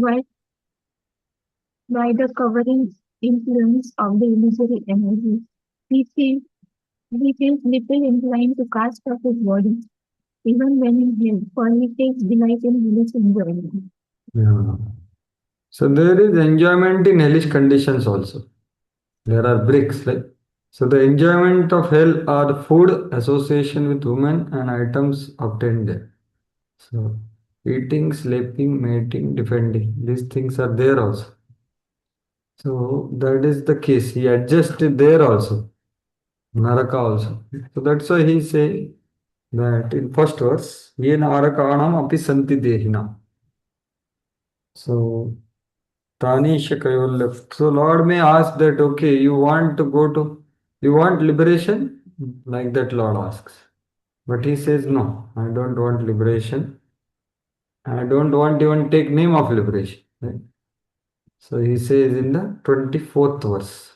by, by the covering influence of the illusory energy. He feels, he feels little inclined to cast off his body, even when in hell, for he takes delight in hellish enjoyment. Yeah. So there is enjoyment in hellish conditions also. There are bricks, like so. The enjoyment of hell are the food, association with women, and items obtained there. So eating, sleeping, mating, defending. These things are there also. So that is the case. He adjusted there also. Naraka also. So that's why he say that in first verse, ye narakanam api santi dehina. So Tanisha Kaivalya. So Lord may ask that, okay, you want to go to, you want liberation? Like that Lord asks. But he says, no, I don't want liberation. I don't want even take name of liberation. Right? So he says in the 24th verse.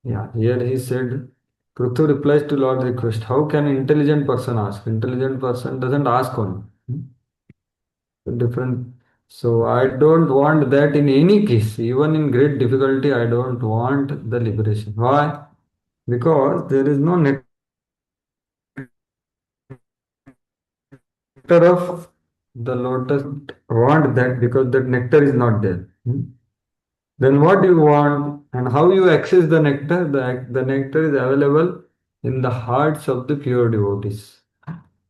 Yeah, here he said, Prithu replies to Lord's request. How can an intelligent person ask? Intelligent person doesn't ask on. Different. So I don't want that in any case. Even in great difficulty, I don't want the liberation. Why? Because there is no nectar of the lotus. Want that because that nectar is not there. Then what do you want and how you access the nectar? The nectar is available in the hearts of the pure devotees,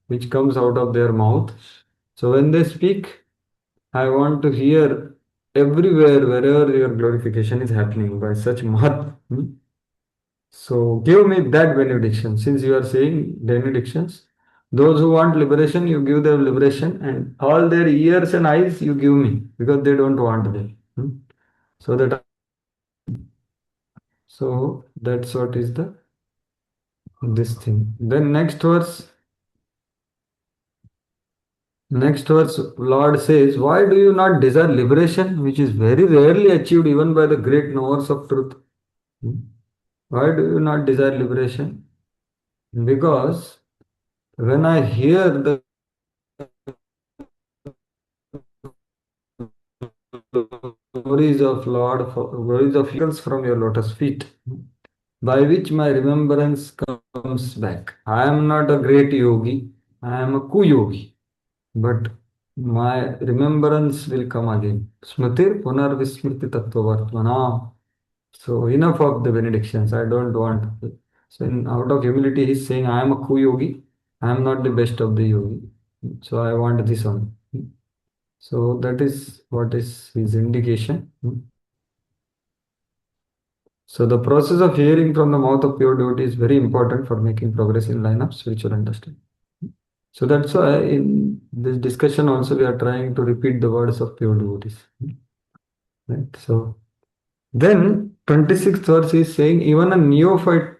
which comes out of their mouth. So when they speak, I want to hear everywhere, wherever your glorification is happening by such Mahat. So give me that benediction. Since you are saying benedictions, those who want liberation, you give them liberation, and all their ears and eyes you give me because they don't want them. So that so that's what is the this thing. Then next verse, Lord says, why do you not desire liberation, which is very rarely achieved even by the great knowers of truth? Why do you not desire liberation? Because when I hear the glories of Lord, glories of miracles from your lotus feet, by which my remembrance comes back. I am not a great yogi, I am a ku-yogi, but my remembrance will come again. Smritir punar vismriti tattva vartmana. So enough of the benedictions. I don't want. So out of humility, he's saying, I am a ku-yogi. I am not the best of the yogi. So I want this one. So that is what is his indication. So the process of hearing from the mouth of pure devotee is very important for making progress in line of spiritual understanding. So that's why in this discussion also we are trying to repeat the words of pure devotees. Right? So then 26th verse is saying even a neophyte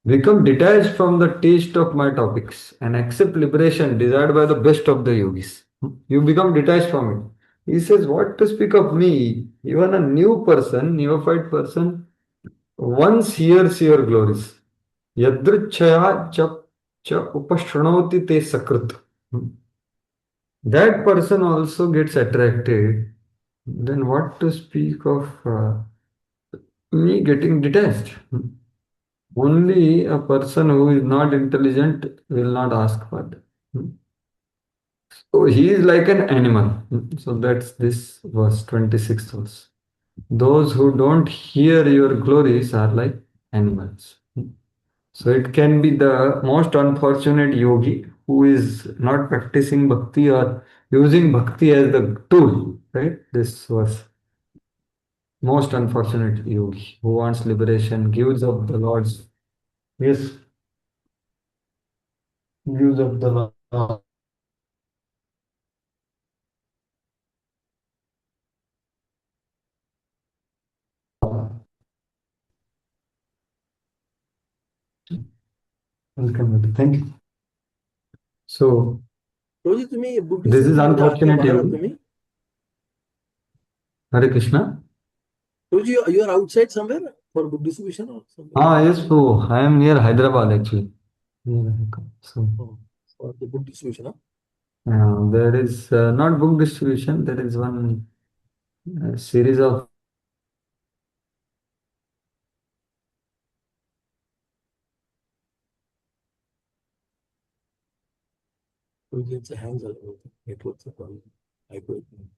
become detached from the taste of my topics and accept liberation desired by the best of the yogis. You become detached from it. He says, what to speak of me? Even a new person, neophyte person, once hears your glories. Yadrichaya cha upashranoti te sakrit. That person also gets attracted. Then what to speak of me getting detached? Only a person who is not intelligent will not ask for that. So he is like an animal. So that's this verse 26th verse. Those who don't hear your glories are like animals. So it can be the most unfortunate yogi who is not practicing bhakti or using bhakti as the tool, right? This verse. Most unfortunate yogi who wants liberation, gives up the Lord's, yes, gives up the Lord. Welcome. Thank you. So रोजी तुम्ही book this is distribution मध्ये आहात का unfortunate बाहेर आहात yogi. तुम्ही Hare Krishna. रोजी you are outside somewhere for book distribution or somewhere Ah, yes, so I am near Hyderabad actually. So, oh, for the book distribution huh? There is not book distribution, there is one series of तुमचे hang झालं होतं नेटवर्कचा problem ऐकू येत नाही.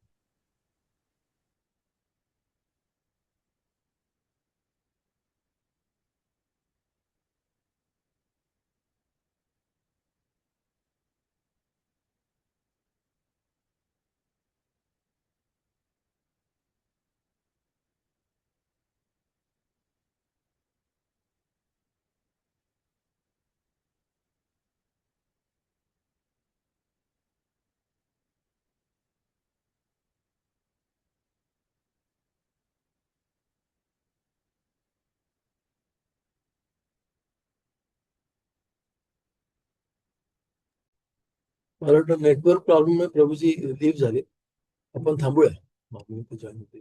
मला वाटतं network problem आहे. प्रभूजी लीव्ह झाले. आपण थांबूया. मी ते जॉईन होते.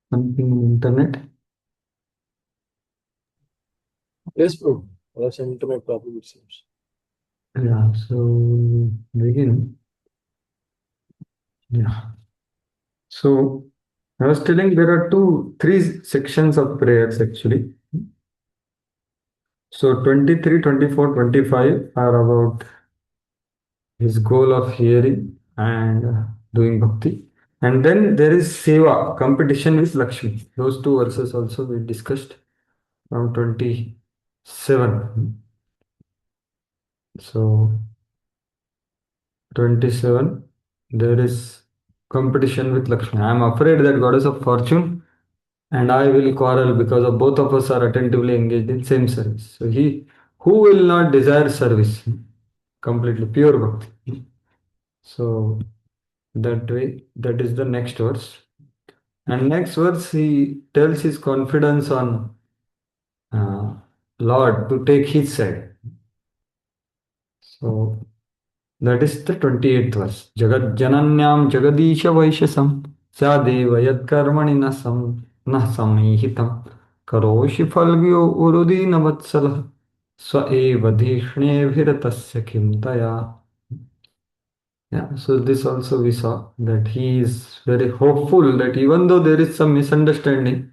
something in internet. Yes, Prabhu. That's an internet problem, it seems. Yeah, so begin. Yeah. So I was telling there are three sections of prayers actually. So 23, 24, 25 are about his goal of hearing and doing bhakti. And then there is seva, competition with Lakshmi. Those two verses also we discussed from 27. So 27, there is competition with Lakshmi. I am afraid that goddess of fortune and I will quarrel because of both of us are attentively engaged in same service. So he who will not desire service, completely pure bhakti. So that way, that is the next verse. And next verse, he tells his confidence on uh, Lord to take his side. So that is the 28th verse. Jagat jananyam jagadisha vaishasam sadeva yat karmani samhitam karoshi falgyo urudina vatsalah swa eva dhishne bhiratasya kim taya. Yeah, so this also we saw that he is very hopeful that even though there is some misunderstanding,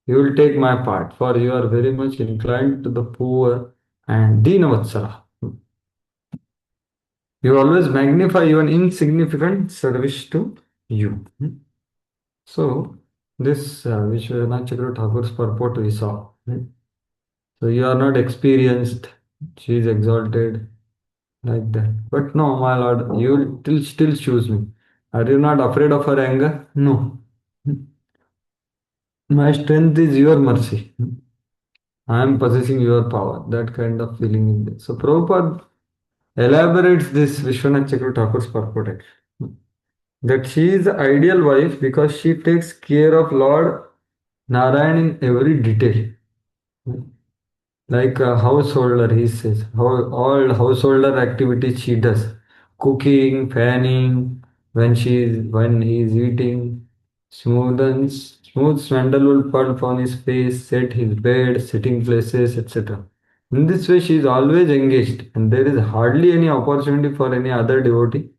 you will take my part, for you are very much inclined to the poor and Deenavatsala. You always magnify even insignificant service to you. So, this Vishwanath Chakravarti Thakur's purport we saw. So you are not experienced. She is exalted like that. But no, my Lord, you will still choose me. Are you not afraid of her anger? No. My strength is your mercy. I am possessing your power. That kind of feeling in there. So Prabhupada elaborates this Vishwanath Chakravarti Thakur's purport that she is the ideal wife because she takes care of Lord Narayan in every detail. Like a householder, he says, all householder activities she does, cooking, fanning, when he is eating, smooth sandalwood pulp on his face, set his bed, sitting places, etc. In this way, she is always engaged, and there is hardly any opportunity for any other devotee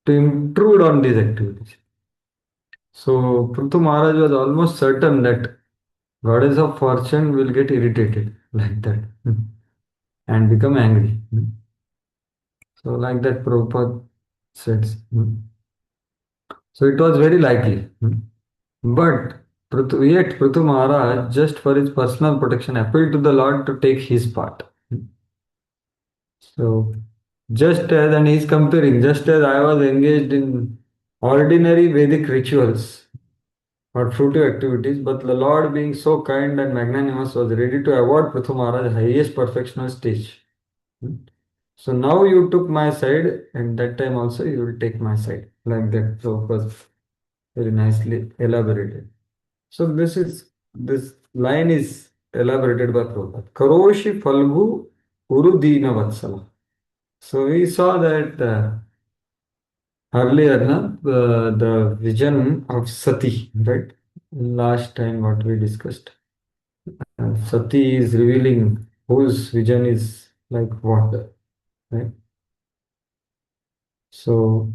to intrude on these activities. So Prithu Maharaj was almost certain that goddess of fortune will get irritated like that and become angry. So like that Prabhupada says. So it was very likely. But yet Prithu Maharaj, just for his personal protection, appealed to the Lord to take his part. So just as, and he's comparing, just as I was engaged in ordinary Vedic rituals or fruitive activities, but the Lord, being so kind and magnanimous, was ready to award Prithu Maharaj highest perfectional stage. So now you took my side, and that time also you will take my side. Like that, so was very nicely elaborated. So this line is elaborated by Prabhupada. Karoshi Falgu Urudina Vatsala. So we saw that earlier, the vision of Sati, right? Last time what we discussed. Sati is revealing whose vision is like what, right? So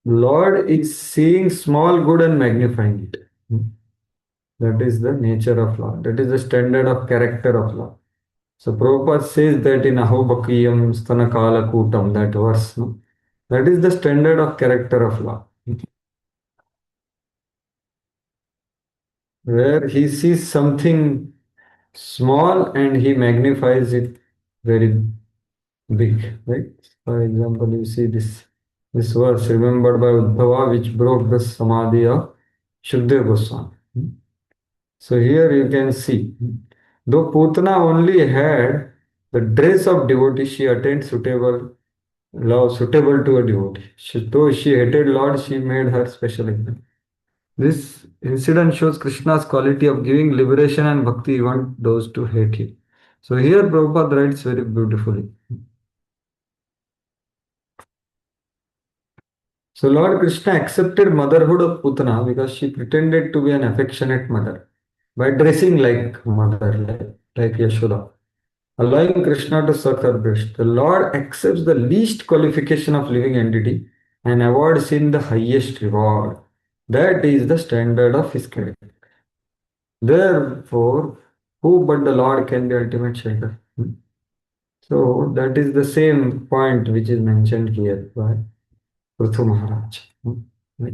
Lord is seeing small good and magnifying it. That is the nature of Lord. That is the standard of character of Lord. So Prabhupada says that in Ahobakiyam Stanakala Kutam, that verse. No? That is the standard of character of Lord. Where he sees something small and he magnifies it very big. Right? For example, you see this verse remembered by Uddhava, which broke the samadhi of Shukdev Goswami. So here you can see, though Putana only had the dress of devotee, she attained suitable love suitable to a devotee. Though she hated Lord, she made her special example. This incident shows Krishna's quality of giving liberation and bhakti even those to hate him. So here Prabhupada writes very beautifully. So Lord Krishna accepted motherhood of Putana because she pretended to be an affectionate mother by dressing like mother, like Yashoda, allowing Krishna to suck her breast. The Lord accepts the least qualification of living entity and awards him the highest reward. That is the standard of his character. Therefore, who but the Lord can be ultimate shelter? So that is the same point which is mentioned here by Prithu Maharaj. Right?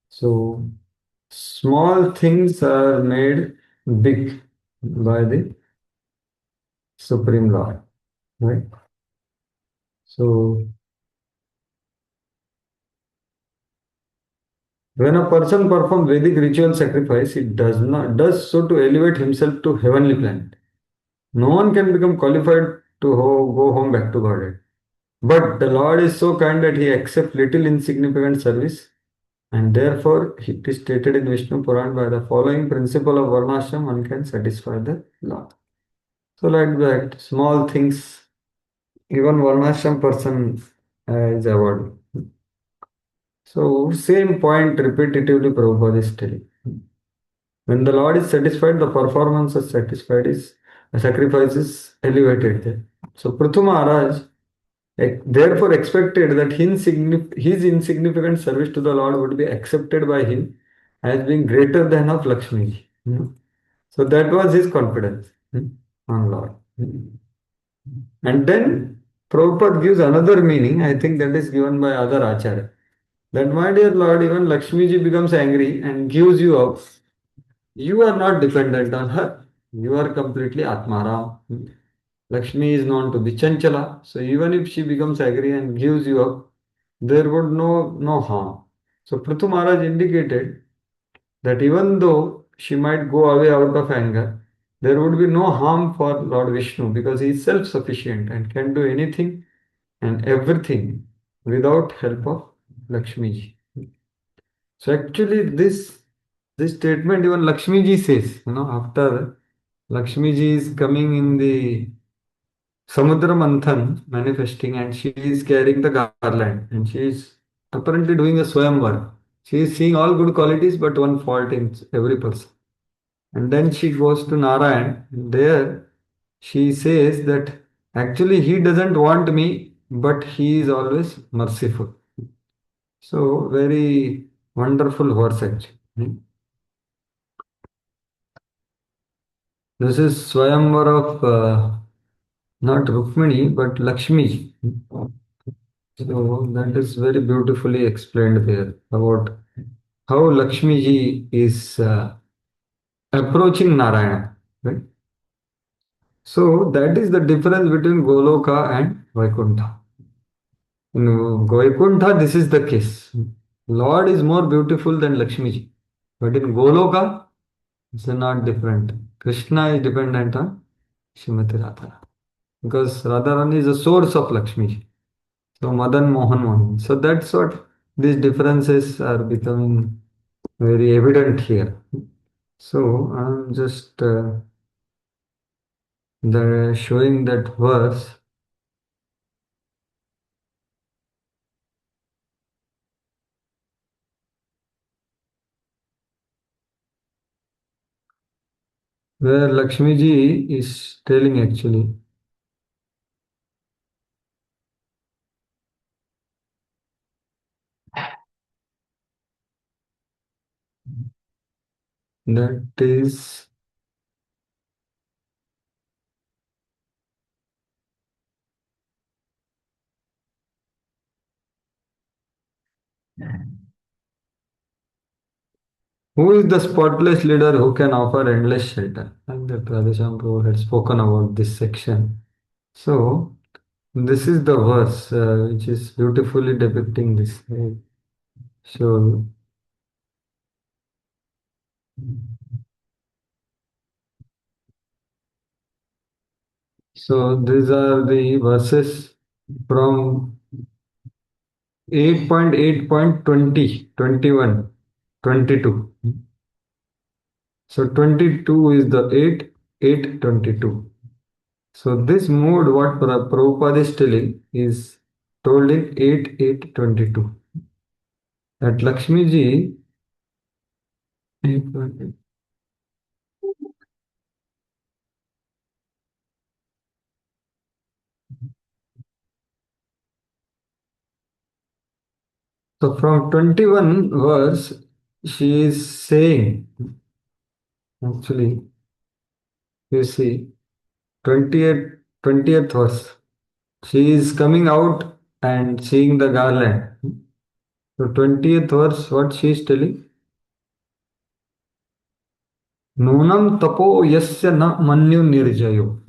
So small things are made big by the Supreme Lord. Right? So when a person performs Vedic ritual sacrifice, he does so to elevate himself to heavenly planet. No one can become qualified to go home back to Godhead. But the Lord is so kind that he accepts little insignificant service, and therefore it is stated in Vishnu Puran by the following principle of Varnashram, one can satisfy the Lord. So like that, small things, even Varnashram person is awarded. So same point repetitively Prabhupada is telling. When the Lord is satisfied, the performance is satisfied, is sacrifice is elevated there. So Prithu Maharaj therefore expected that his insignificant service to the Lord would be accepted by him as being greater than of Lakshmi. So that was his confidence on Lord. And then Prabhupada gives another meaning, I think that is given by other Acharya. That my dear Lord, even Lakshmi ji becomes angry and gives you up. You are not dependent on her. You are completely Atmaram. Lakshmi is known to be Chanchala. So even if she becomes angry and gives you up, there would no harm. So Prithu Maharaj indicated that even though she might go away out of anger, there would be no harm for Lord Vishnu because he is self-sufficient and can do anything and everything without help of Lakshmi ji. So actually this statement even Lakshmi ji says, after Lakshmi ji is coming in the Samudra Manthan manifesting and she is carrying the garland and she is apparently doing a Swayamvar. She is seeing all good qualities but one fault in every person. And then she goes to Narayan. There she says that actually he doesn't want me, but he is always merciful. So very wonderful verse actually. This is Swayamvar of not Rukmini but Lakshmi. So that is very beautifully explained there about how Lakshmi ji is approaching Narayana. Right? So that is the difference between Goloka and Vaikuntha. In Vaikuntha, this is the case. Lord is more beautiful than Lakshmi ji. But in Goloka, it's not different. Krishna is dependent on Srimati Radharani. Because Radharani is the source of Lakshmi ji. So Madan Mohan Mohan. So that's what these differences are becoming very evident here. So I'm just showing that verse. Where Lakshmi ji is telling actually that is who is the spotless leader who can offer endless shelter? And that Radhesham Prabhu had spoken about this section. So this is the verse which is beautifully depicting this. So these are the verses from 8.8.20, 21, 22. So 22 is the 8.8.22. So this mode what Prabhupada is telling is told in 8.8.22. That Lakshmi ji, so from 21 verse, she is saying, actually, you see, 20th verse, she is coming out and seeing the garland. So 20th verse, what she is telling? Nunam tapo yasya na manyu nirjayo.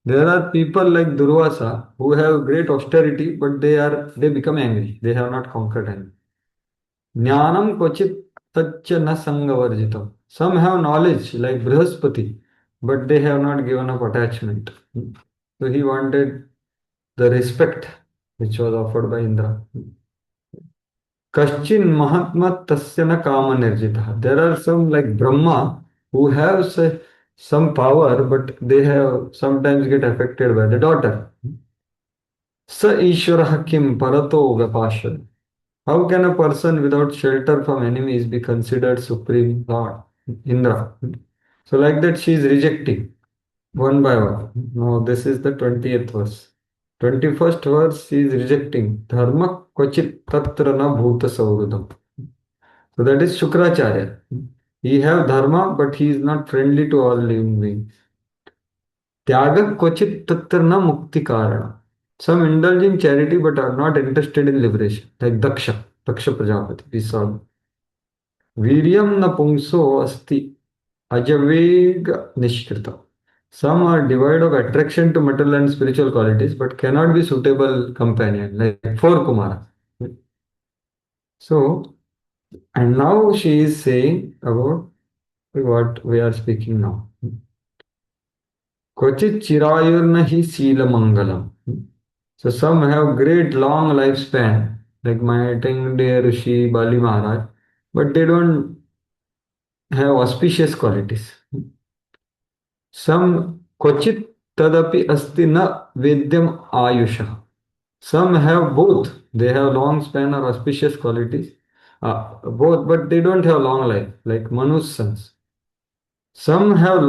There are people like Durvasa who have great austerity, but they become angry. They have not conquered anger. Jnanam kvachit taccha na sangavarjitam. Some have knowledge like Brihaspati, but they have not given up attachment. So he wanted the respect which was offered by Indra. Kaschin Mahatma tasya na kama nirjita. There are some like Brahma who have some power, but they have sometimes get affected by the daughter. Sa Ishwarah kim parato vyapashad. How can a person without shelter from enemies be considered supreme Lord? Indra. So like that she is rejecting one by one. No, this is the 20th verse. 21st verse she is rejecting. Dharma kvachit tatra na bhuta saurudam. So that is Shukracharya. He have dharma, but he is not friendly to all living beings. Tyaga kvachit tatra na mukti karana. Some indulge in charity but are not interested in liberation, like Daksha Prajapati. We saw. Viryam na pungso asti ajavega nishkrita. Some are devoid of attraction to material and spiritual qualities, but cannot be suitable companion, like four Kumara. So, and now she is saying about what we are speaking now. Kvachit chirayurna hi sila mangalam. So some have great long lifespan, like my dear Rishi Bali Maharaj, but they don't have auspicious qualities. Some kvachit tadapi asti na vedyam ayusha. Some have both. They have long span or auspicious qualities, both, but they don't have long life, like Manu's sons. Some have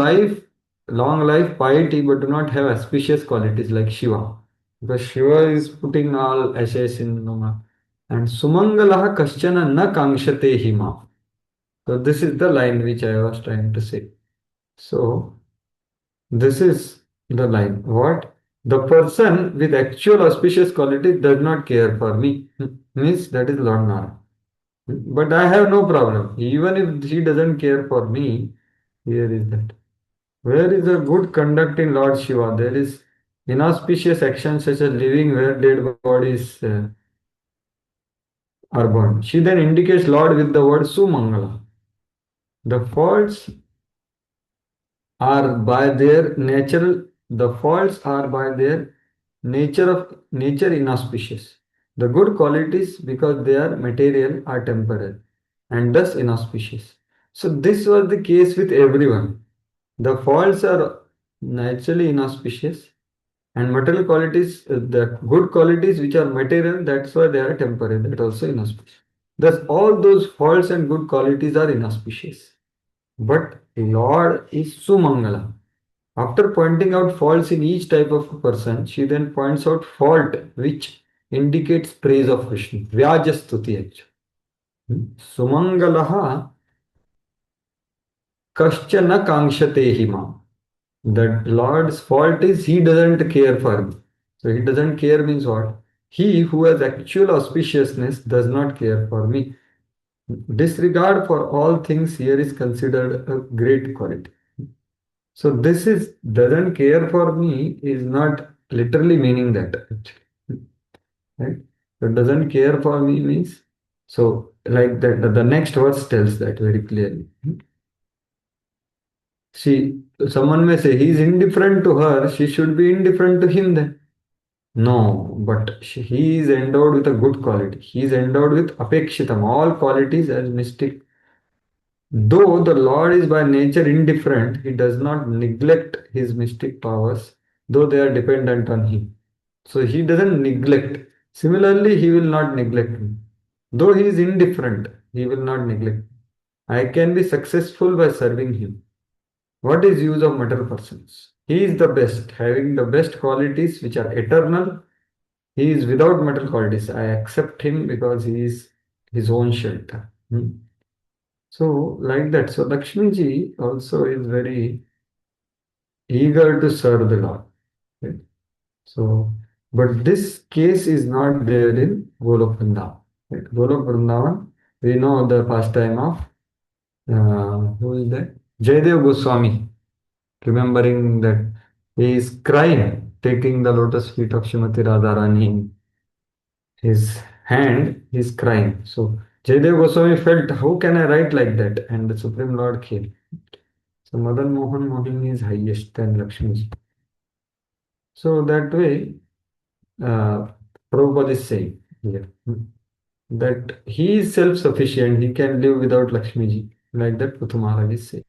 long life, piety, but do not have auspicious qualities like Shiva. Because Shiva is putting all ashes in Nama. And Sumangalaha kaschana na kangshate hima. So this is the line which I was trying to say. So this is the line. What? The person with actual auspicious qualities does not care for me. Means that is Lord Nara. But I have no problem. Even if he doesn't care for me, here is that. Where is a good conduct in Lord Shiva? There is inauspicious actions such as living where dead bodies are burned. She then indicates Lord with the word Sumangala. The faults are by their natural the faults are by their nature inauspicious. The good qualities, because they are material, are temporal and thus inauspicious. So this was the case with everyone. The faults are naturally inauspicious, and material qualities, the good qualities which are material, that's why they are temporary, that also inauspicious. Thus, all those faults and good qualities are inauspicious. But Lord is Sumangala. After pointing out faults in each type of a person, she then points out fault which indicates praise of Krishna. Vyajastuti actually. Sumangalaha kaschana kangshate hima. The Lord's fault is he doesn't care for me. So he doesn't care means what? He who has actual auspiciousness does not care for me. Disregard for all things here is considered a great quality. So this is doesn't care for me is not literally meaning that actually. Right? So doesn't care for me means so like that the next verse tells that very clearly. See, someone may say he is indifferent to her, she should be indifferent to him then. No, but he is endowed with a good quality. He is endowed with apekshitam, all qualities as mystic. Though the Lord is by nature indifferent, he does not neglect his mystic powers, though they are dependent on him. So he doesn't neglect. Similarly, he will not neglect me. Though he is indifferent, he will not neglect me. I can be successful by serving him. What is use of material persons? He is the best, having the best qualities which are eternal. He is without material qualities. I accept him because he is his own shelter. So, like that. So, Lakshmi ji also is very eager to serve the Lord. Right? So, but this case is not there in Golok Vrindavan. Right? Golok Vrindavan, we know the pastime of who is that? Jayadev Goswami, remembering that he is crying, taking the lotus feet of Srimati Radharani in his hand, he is crying. So Jayadev Goswami felt, how can I write like that? And the Supreme Lord came. So Madan Mohan Mohini is highest than Lakshmi ji. So that way, Prabhupada is saying here that he is self-sufficient, he can live without Lakshmi ji. Like that, Puthu Maharaj is saying.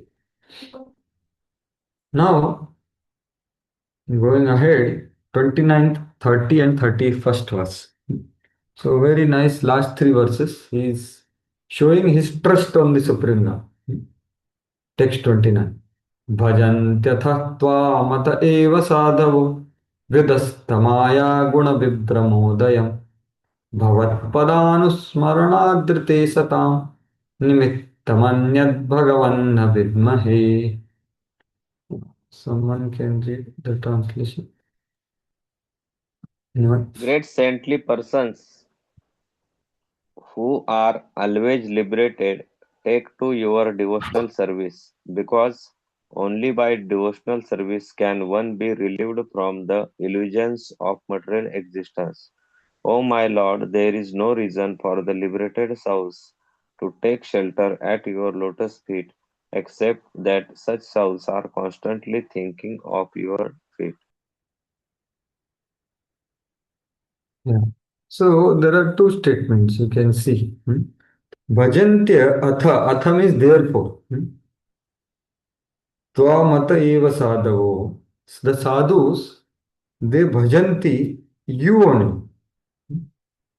Now, going ahead, 29th, 30 and 31st verse. So very nice last three verses. He is showing his trust on the Supreme Lord. Text 29. Bhajantyatha mata eva sadhavo vidastamaya guna vibramodayam bhavatpadanusmaranadrite satam nimittamanyad bhagavanna vidmahe. Someone can read the translation. Anyone? Great saintly persons who are always liberated take to your devotional service, because only by devotional service can one be relieved from the illusions of material existence. O my Lord, there is no reason for the liberated souls to take shelter at your lotus feet, except that such souls are constantly thinking of your feet. Yeah. So there are two statements you can see. Bhajantya atha means therefore. Tvamata eva sadhavo. The sadhus, they bhajanti you only.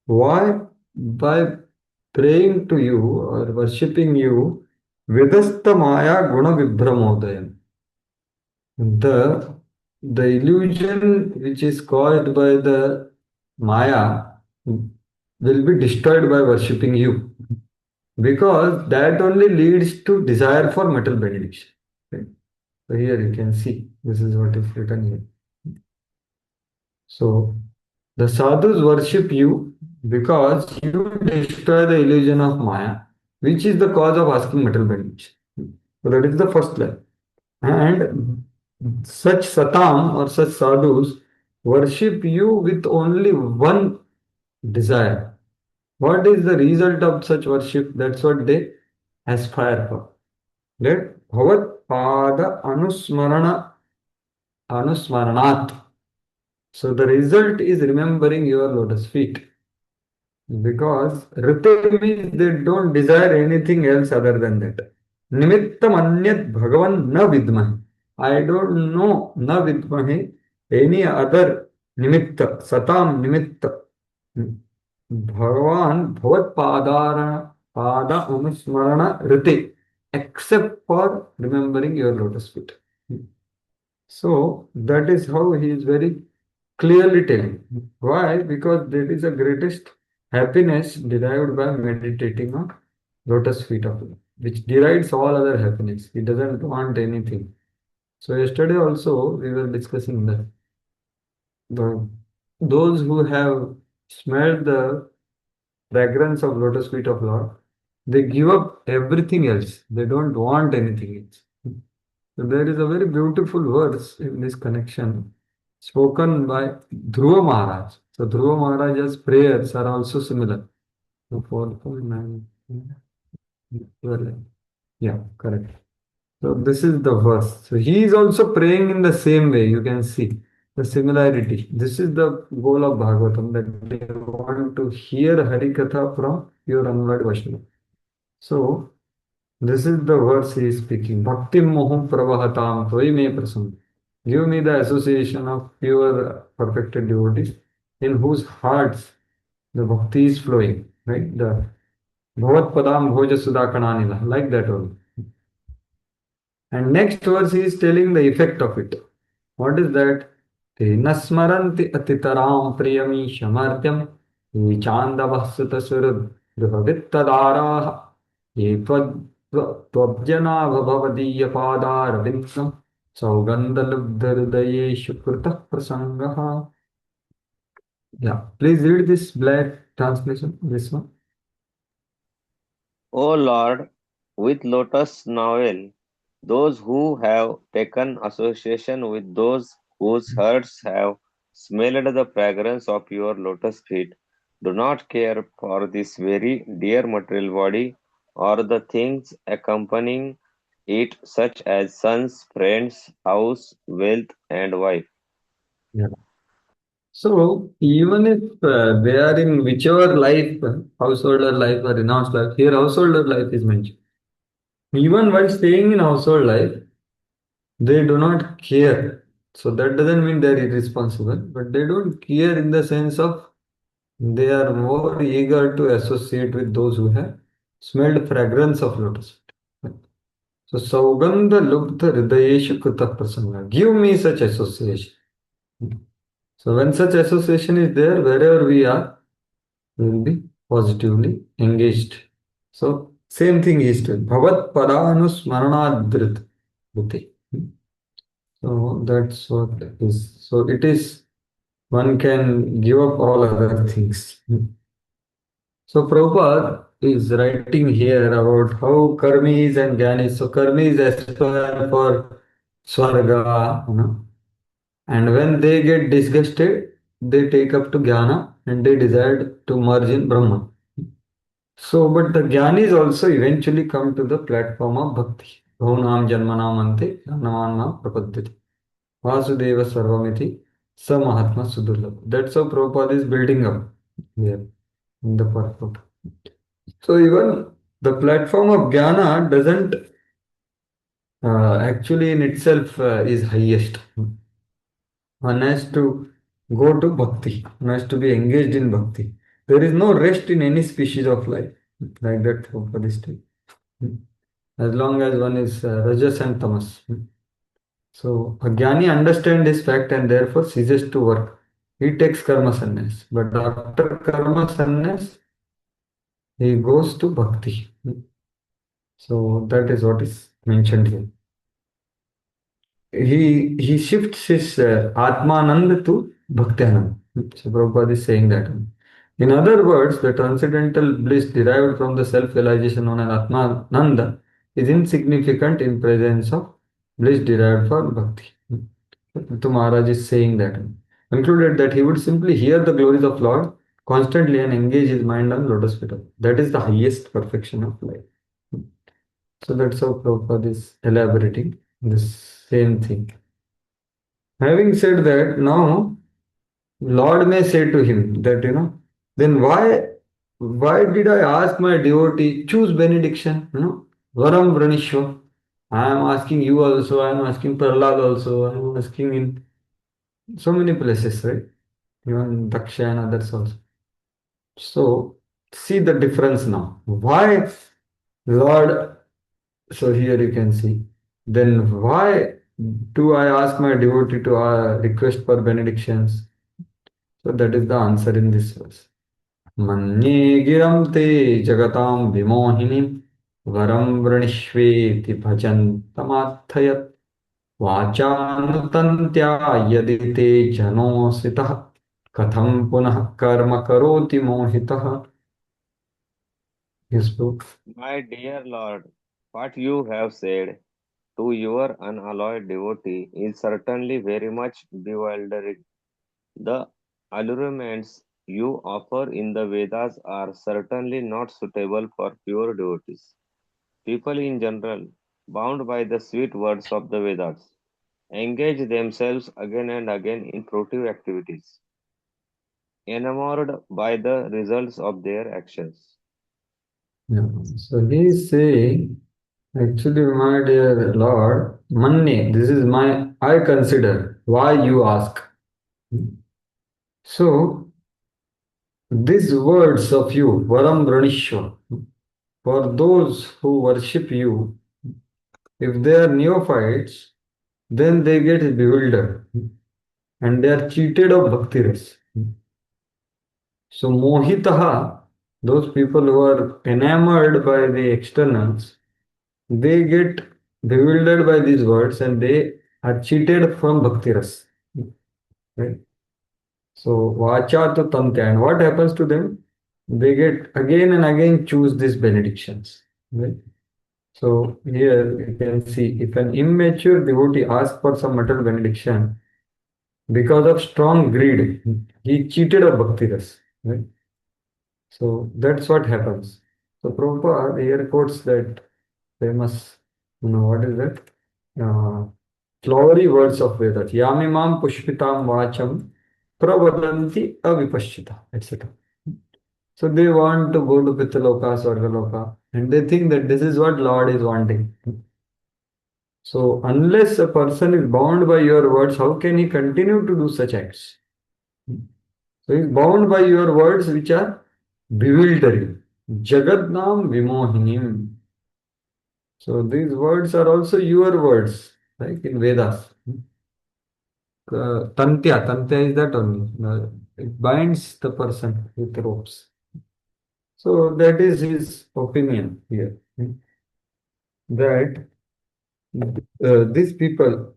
Why? By praying to you or worshipping you, Vedasta Maya Guna Vibramodayam. The, the illusion which is caused by the Maya will be destroyed by worshipping you. Because that only leads to desire for material benediction. Right? So here you can see this is what is written here. So the sadhus worship you because you destroy the illusion of Maya, which is the cause of asking material benediction. So that is the first line. And such satam or such sadhus worship you with only one desire. What is the result of such worship? That's what they aspire for. Let Bhavat Pada Anusmaranat. So the result is remembering your lotus feet. Because Rite means they don't desire anything else other than that. Nimittam anyat Bhagavan na vidmahi. I don't know na vidmahi any other nimitta, satam nimitta. Bhagavan bhavat pada anusmarana rite except for remembering your lotus feet. So that is how he is very clearly telling. Why? Because that is the greatest happiness derived by meditating on lotus feet of Lord, which derides all other happiness. He doesn't want anything. So yesterday also we were discussing that the, those who have smelled the fragrance of lotus feet of Lord, they give up everything else. They don't want anything else. So there is a very beautiful verse in this connection spoken by Dhruva Maharaj. So Dhruva Maharaj's prayers are also similar. So 4.9. Yeah, correct. So this is the verse. So he is also praying in the same way. You can see the similarity. This is the goal of Bhagavatam, that they want to hear Harikatha from your unlearned Vaishnava. So this is the verse he is speaking. Bhakti moham pravahatam tvai me prasam. Give me the association of pure perfected devotees in whose hearts the bhakti is flowing. Right? The bhavat padam bhoja sudakananila. Like that only. And next verse he is telling the effect of it. What is that? Te nasmaranti atitaram priyami shamartyam ye chandavah sutasurad drivavittadaraha ye त्वब्जना भवदीयपादारविन्दं सौगन्धलब्धहृदयेषु कृतः प्रसङ्गः. Yeah, please read this black translation, this one. O Lord, with Lotus Novel, those who have taken association with those whose hearts have smelled the fragrance of your lotus feet do not care for this very dear material body or the things accompanying it, such as sons, friends, house, wealth, and wife. Yeah. So even if they are in whichever life, householder life or renounced life, here householder life is mentioned. Even while staying in household life, they do not care. So that doesn't mean they're irresponsible, but they don't care in the sense of they are more eager to associate with those who have smelled fragrance of lotus. So Saugandha Lubdha Hridayeshu Krita Prasanga. Give me such association. So when such association is there, wherever we are, we will be positively engaged. So same thing is to Bhavat Padanus Maranadrit Bhuti. So that's what it is. So it is one can give up all other things. So Prabhupada is writing here about how karmis and jnanis. So karmis aspire for swarga, and when they get disgusted, they take up to jnana and they desire to merge in Brahman. So, but the jnanis also eventually come to the platform of bhakti. Bhaunam janmanam ante jnanamanam prapadyate. Vasudeva sarvamiti sa mahatma sudurlabha. That's how Prabhupada is building up here in the purport. So even the platform of jnana doesn't actually in itself is highest. One has to go to bhakti. One has to be engaged in bhakti. There is no rest in any species of life. Like that Prabhupada is saying. As long as one is rajas and tamas. So a jnani understands this fact and therefore ceases to work. He takes karma sannyas. But after karma sannyas, he goes to bhakti. So that is what is mentioned here. He shifts his Atmanand to Bhaktianand. So Prabhupada is saying that. In other words, the transcendental bliss derived from the self-realization known as Atmananda is insignificant in presence of bliss derived from Bhakti. So Maharaj is saying that. Concluded that he would simply hear the glories of Lord constantly and engage his mind on lotus feet. That is the highest perfection of life. So that's how Prabhupada is elaborating this same thing. Having said that, now Lord may say to him that, then why did I ask my devotee, choose benediction, Varam Vranishwa. I am asking you also, I am asking Prahlad also, I am asking in so many places, right? Even Daksha and others also. So see the difference now. Why Lord, so here you can see, then why do I ask my devotee to request for benedictions? So that is the answer in this verse. Manye giram te jagatam vimohinim varam vranishveti bhajan tamathayat vachanutantya yadite janositah katham punah karma karoti mohitah. Yes, book. My dear Lord, what you have said to your unalloyed devotee is certainly very much bewildering. The allurements you offer in the Vedas are certainly not suitable for pure devotees. People in general, bound by the sweet words of the Vedas, engage themselves again and again in fruitive activities, enamored by the results of their actions. Yeah. So he is saying, actually, my dear Lord, Manne, this is I consider. Why you ask? So, these words of you, Varam Vranishwa, for those who worship you, if they are neophytes, then they get bewildered and they are cheated of bhakti ras. So, mohitaha, those people who are enamored by the externals, they get bewildered by these words and they are cheated from bhakti ras. Right? So, vacha to tantya. And what happens to them? They get again and again choose these benedictions. Right? So, here you can see if an immature devotee asks for some material benediction because of strong greed, he cheated of bhakti ras. Right? So, that's what happens. So, Prabhupada here quotes that famous, what is that? Flowery words of Vedas. Yamimam pushpitam vacham pravadanti avipashchita, etc. So they want to go to Pitaloka, Swargaloka, and they think that this is what Lord is wanting. So unless a person is bound by your words, how can he continue to do such acts? So he is bound by your words which are bewildering. Jagadnam vimohinim. So these words are also your words, like in Vedas. Tantya is that only. It binds the person with ropes. So that is his opinion here. That these people,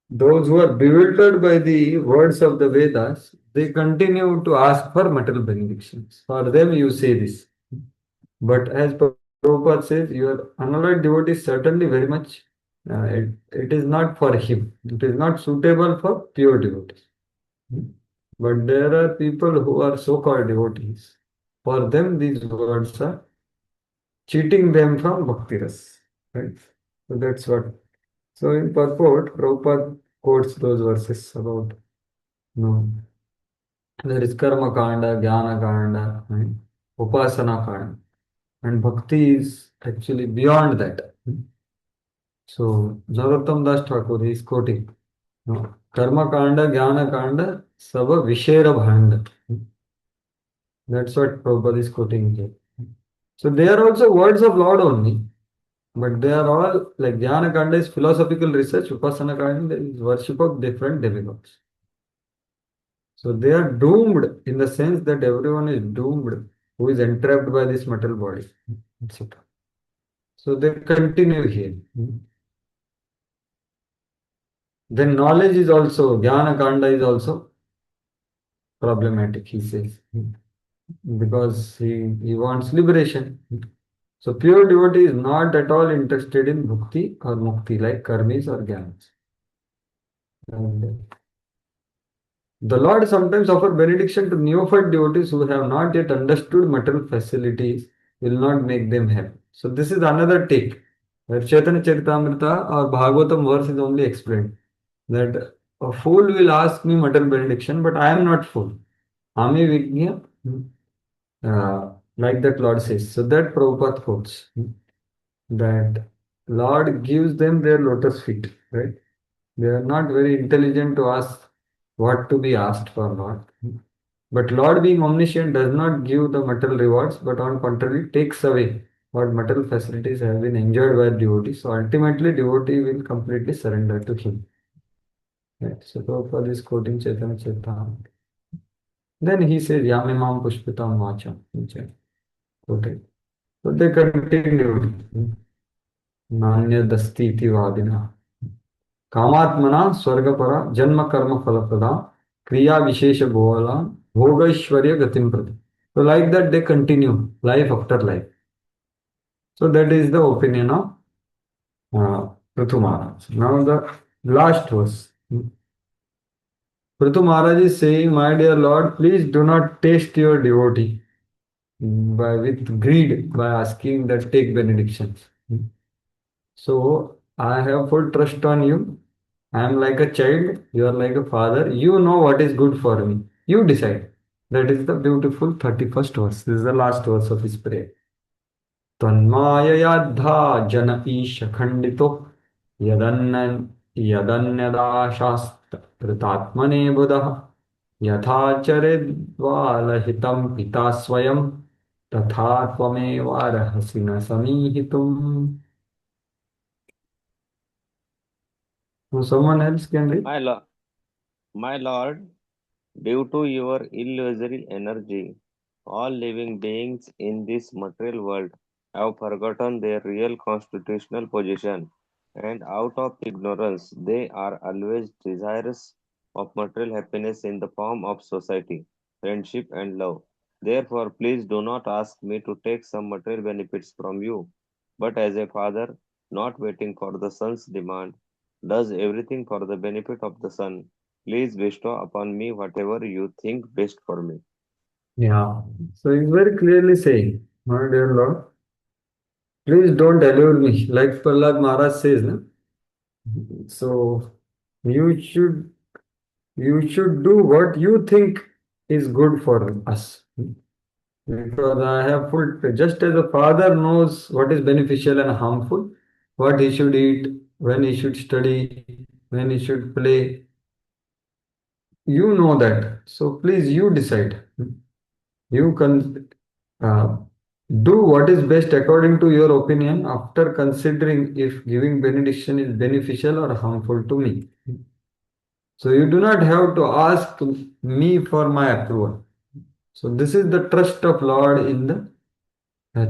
those who are bewildered by the words of the Vedas, they continue to ask for material benedictions. For them, you say this. But as Prabhupada says, your unalloyed devotee is certainly very much, it is not for him. It is not suitable for pure devotees. But there are people who are so-called devotees. For them, these words are cheating them from bhakti ras. Right? So that's what. So in purport, Prabhupada quotes those verses about, there is karma kanda, jnana kanda, right? Upasana kanda. And bhakti is actually beyond that. So Narottam Das Thakur is quoting, karma kanda, jnana kanda, sava vishera bhanda. That's what Prabhupada is quoting here. So they are also words of Lord only, but they are all like Jnana Kanda is philosophical research, Upasana Kanda is worship of different demigods. So they are doomed in the sense that everyone is doomed who is entrapped by this material body, etc. So they continue here. Then knowledge is also, Jnana Kanda is also problematic, he says, because he wants liberation. So pure devotee is not at all interested in bhakti or mukti like karmis or jnanas. And the Lord sometimes offers benediction to neophyte devotees who have not yet understood material facilities, will not make them happy. So this is another take. Where Chaitanya Charitamrita or Bhagavatam verse is only explained that a fool will ask me material benediction, but I am not fool. Ami Vignya, like that Lord says. So that Prabhupada quotes that Lord gives them their lotus feet, right? They are not very intelligent to ask what to be asked for Lord. But Lord being omniscient does not give the material rewards, but on contrary takes away what material facilities have been enjoyed by devotees. So ultimately devotee will completely surrender to him. Right? So Prabhupada is quoting Chaitanya Charitamrita. Then he says, Yamimam Pushpitam Vacham. Quoted. So they continue. Nanya Dasti Iti Vadina. Kamatmana Swargapara Janma Karma Phalaprada Kriya Vishesha Bhovala Bhogaishwarya Gatim Prati. So like that they continue life after life. So that is the opinion of Prithu Maharaj. Now the last verse. Prithu Maharaj is saying, my dear Lord, please do not taste your devotee with greed by asking that take benedictions. So I have full trust on you. I am like a child, you are like a father. You know what is good for me. You decide. That is the beautiful 31st verse. This is the last verse of his prayer. तन्माययाद्धा जन ईश खंडितो यदन्यदाशास्त्रतात्मने बुधः यथाचरेद्वालहितं पिता स्वयं तथा त्वमेवार्हसि न समीहितुम्. So someone else can read. My Lord, due to your illusory energy, all living beings in this material world have forgotten their real constitutional position, and out of ignorance, they are always desirous of material happiness in the form of society, friendship, and love. Therefore, please do not ask me to take some material benefits from you, but as a father, not waiting for the son's demand, does everything for the benefit of the son. Please bestow upon me whatever you think best for me. Yeah. So he's very clearly saying, my dear Lord, please don't allure me. Like Prahlad Maharaj says, no? So you should do what you think is good for us. Because I have full, just as a father knows what is beneficial and harmful, what he should eat, when he should study, when he should play, you know that. So please, you decide. You can do what is best according to your opinion after considering if giving benediction is beneficial or harmful to me. So you do not have to ask me for my approval. So this is the trust of Lord in the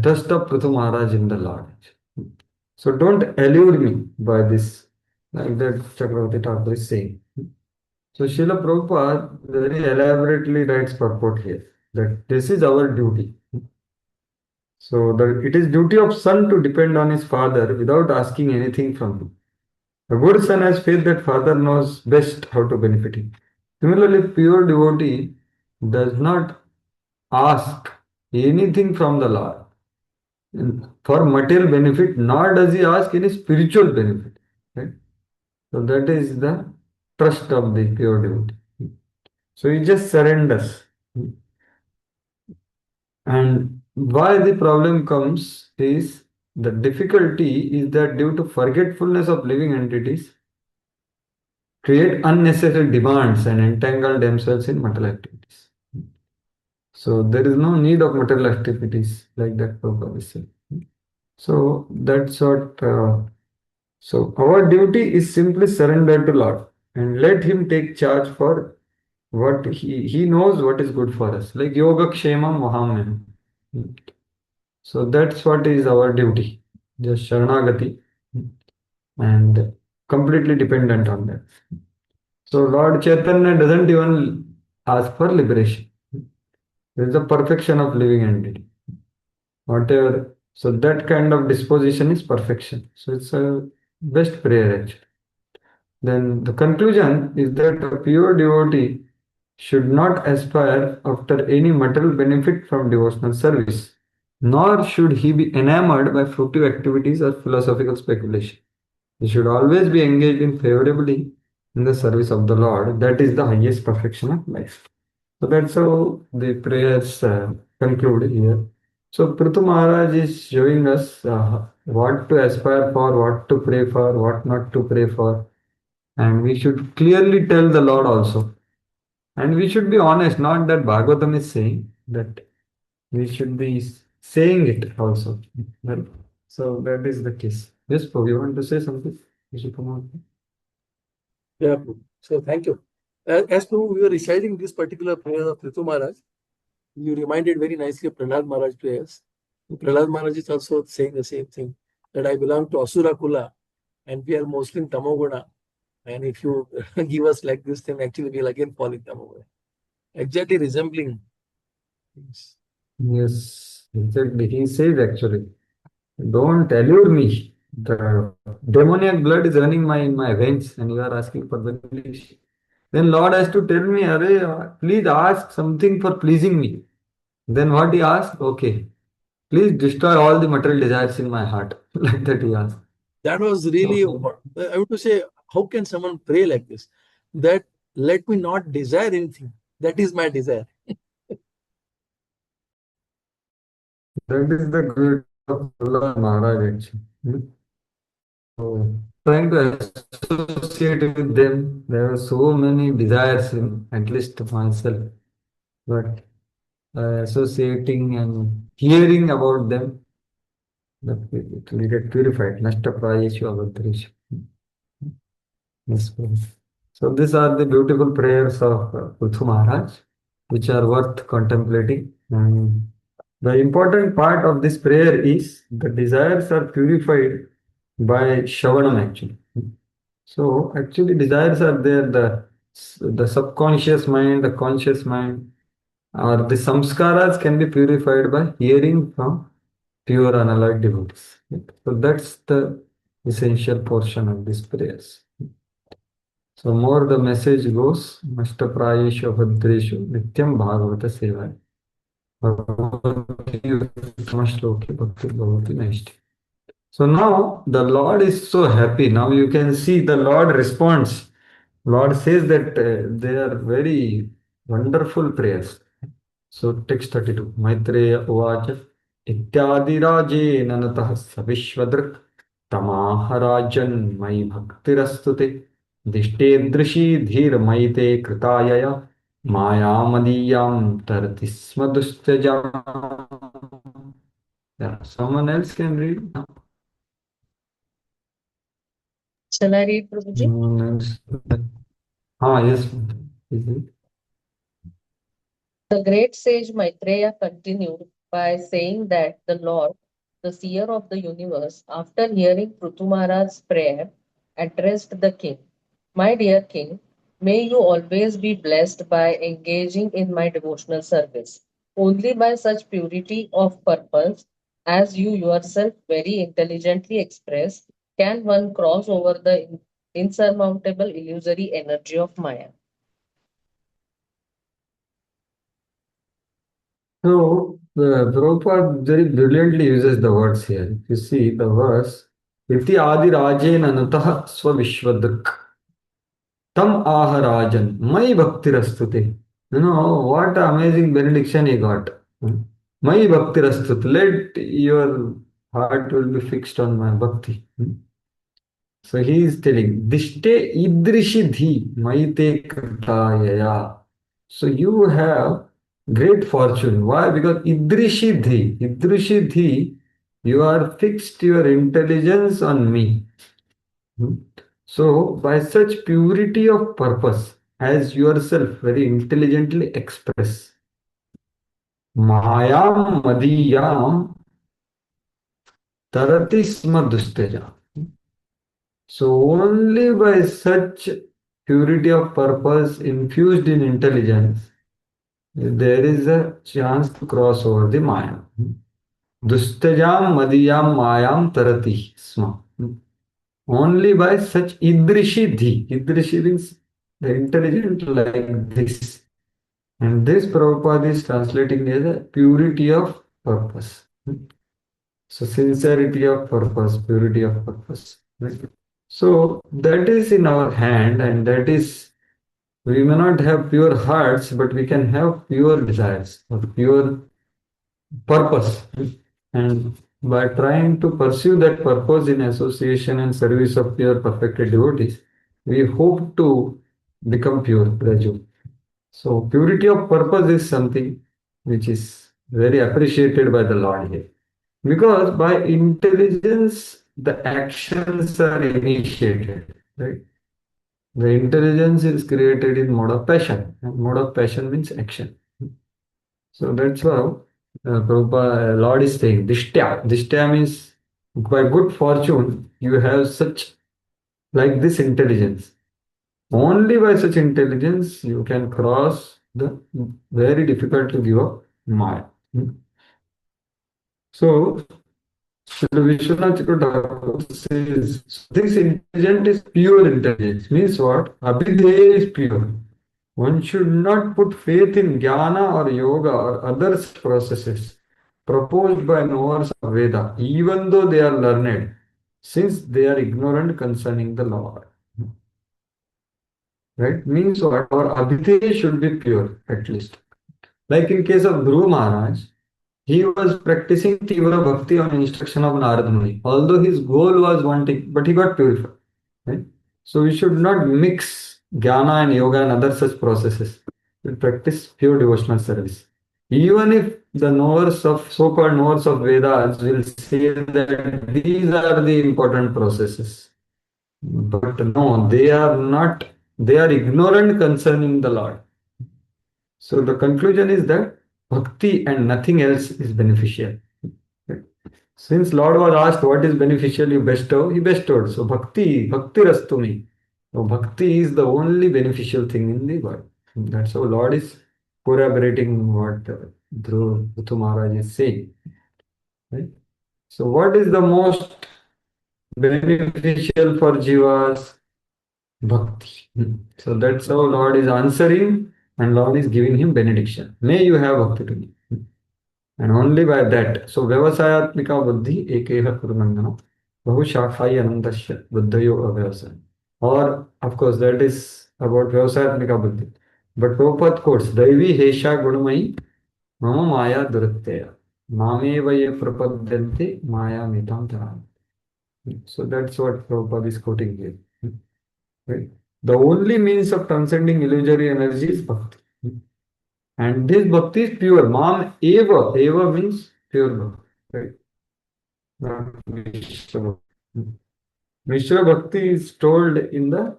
trust of Prithu Maharaj in the Lord. So don't allure me by this, like that Chakravarti Thakur is saying. So Srila Prabhupada very elaborately writes purport here that this is our duty. So it is duty of son to depend on his father without asking anything from him. A good son has faith that father knows best how to benefit him. Similarly, pure devotee does not ask anything from the Lord for material benefit, nor does he ask any spiritual benefit. Right? So that is the trust of the pure devotee. So he just surrenders. And why the problem comes is the difficulty is that due to forgetfulness of living entities, create unnecessary demands and entangle themselves in material activities. So there is no need of material activities like that Prabhupada said. So that's what. So our duty is simply surrender to Lord and let Him take charge for what He knows what is good for us. Like Yoga Kshema Mahamyam. So that's what is our duty. Just Sharanagati and completely dependent on that. So Lord Chaitanya doesn't even ask for liberation. There is a perfection of living entity. Whatever. So that kind of disposition is perfection. So it's a best prayer actually. Then the conclusion is that a pure devotee should not aspire after any material benefit from devotional service, nor should he be enamored by fruitive activities or philosophical speculation. He should always be engaged in favorably in the service of the Lord. That is the highest perfection of life. So that's how the prayers conclude here. So Prithu Maharaj is showing us what to aspire for, what to pray for, what not to pray for. And we should clearly tell the Lord also. And we should be honest, not that Bhagavatam is saying, that we should be saying it also. Right? So that is the case. Yes, Prabhu, you want to say something? Yeah, Prabhu. So thank you. As Prabhu, we were reciting this particular prayer of Prithu Maharaj, you reminded very nicely of Prahlad Maharaj prayers. Prahlad Maharaj is also saying the same thing, that I belong to Asura Kula and we are mostly in Tamoguna. And if you give us like this, then actually we'll again fall in Tamoguna. Exactly resembling things. Yes, exactly. He says actually, don't allure me. The demoniac blood is running in my veins, and you are asking for benediction. Then Lord has to tell me, Arey, please ask something for pleasing me. Then what he asked? Okay, please destroy all the material desires in my heart. Like that he asked. That was really, I would to say, how can someone pray like this? That let me not desire anything. That is my desire. That is the great of Prahlad Maharaj actually. So, trying to associate with them, there are so many desires in at least myself. But associating and hearing about them, that it will get purified. Nashta prayeshu avadreshu. Yes, please. So these are the beautiful prayers of Prithu Maharaj, which are worth contemplating. And the important part of this prayer is the desires are purified by Shravanam actually. So actually desires are there, the subconscious mind, the conscious mind, or the samskaras can be purified by hearing from pure unalloyed devotees. So that's the essential portion of these prayers. So more the message goes, Nashtaprayeshu Bhadreshu Nityam Bhagavata Seva. So now the Lord is so happy. Now you can see the Lord responds. Lord says that they are very wonderful prayers. So text 32. Maitreya Uvacha Ityadi Raje Nanatah Savishvadrik Tamaharajan Mai Bhaktirastute Dishtedrishi Dhir Maite Kritayaya Mayamadiyam Tarati Smadustyaja. Yeah, someone else can read. Shall I read, Prabhuji? Someone else. Ah, yes. Is it? The great sage Maitreya continued by saying that the Lord, the seer of the universe, after hearing Prithu Maharaj's prayer, addressed the king. My dear king, may you always be blessed by engaging in my devotional service. Only by such purity of purpose as you yourself very intelligently express, can one cross over the insurmountable illusory energy of Maya? So, Prabhupada very brilliantly uses the words here. If you see the verse, Iti adi rajena natah svavishvadrik tam aha rajan mai bhakti rastute. You know, what amazing benediction he got. Mai bhakti rastute. Let your heart will be fixed on my bhakti. So he is telling, Dishte idrishi dhi maite kritayaya. So you have great fortune. Why? Because idrishi dhi, you are fixed your intelligence on me. Hmm. So by such purity of purpose, as yourself very intelligently express, mayam madiyam tarati sma dusteja. So only by such purity of purpose infused in intelligence, there is a chance to cross over the Maya. Dustajam madiyam mayam tarati sma. Only by such idrishi dhi. Idrishi means the intelligent like this. And this Prabhupada is translating as a purity of purpose. So sincerity of purpose, purity of purpose. Right? So that is in our hand, and that is, we may not have pure hearts, but we can have pure desires or pure purpose. And by trying to pursue that purpose in association and service of pure perfected devotees, we hope to become pure gradually. So purity of purpose is something which is very appreciated by the Lord here. Because by intelligence, the actions are initiated, right? The intelligence is created in mode of passion. And mode of passion means action. So that's how Prabhupada, Lord is saying, Dishtya. Dishtya means by good fortune, you have such, like this intelligence. Only by such intelligence, you can cross the very difficult to give up Maya. So, Srila Vishwanath Chakravarti says, this intelligence is pure intelligence. Means what? Abhideya is pure. One should not put faith in jnana or yoga or other processes proposed by knowers of Veda, even though they are learned, since they are ignorant concerning the Lord. Right? Means what? Our abhideya should be pure, at least. Like in case of Dhruva Maharaj, he was practicing Tivra Bhakti on instruction of Narad Muni, although his goal was wanting, but he got purified. Right? So we should not mix jnana and yoga and other such processes. We practice pure devotional service. Even if the knowers of so-called knowers of Vedas will say that these are the important processes, but no, they are not. They are ignorant concerning the Lord. So the conclusion is that bhakti and nothing else is beneficial. Since Lord was asked what is beneficial, you bestow, he bestowed. So bhakti rastumi. So bhakti is the only beneficial thing in the world. That's how Lord is corroborating what Dhruva Maharaj is saying. Right? So what is the most beneficial for jivas? Bhakti. So that's how Lord is answering, and Lord is giving him benediction. May you have bhakti to me. And only by that. So Vyavasayatmika buddhi ekeha kurumandana bahu shakhai anandasya buddhayo avyasaya. Or of course that is about Vyavasayatmika buddhi. But Prabhupada quotes Daivi Hesha Gunamai Mama Maya Duratteya Mameva ye prapadyante Maya mitam taram. So that's what Prabhupada is quoting here. Right? The only means of transcending illusory energy is bhakti. And this bhakti is pure. Mam eva. Eva means pure bhakti. Right? Not Mishra Bhakti. Mishra Bhakti is told in the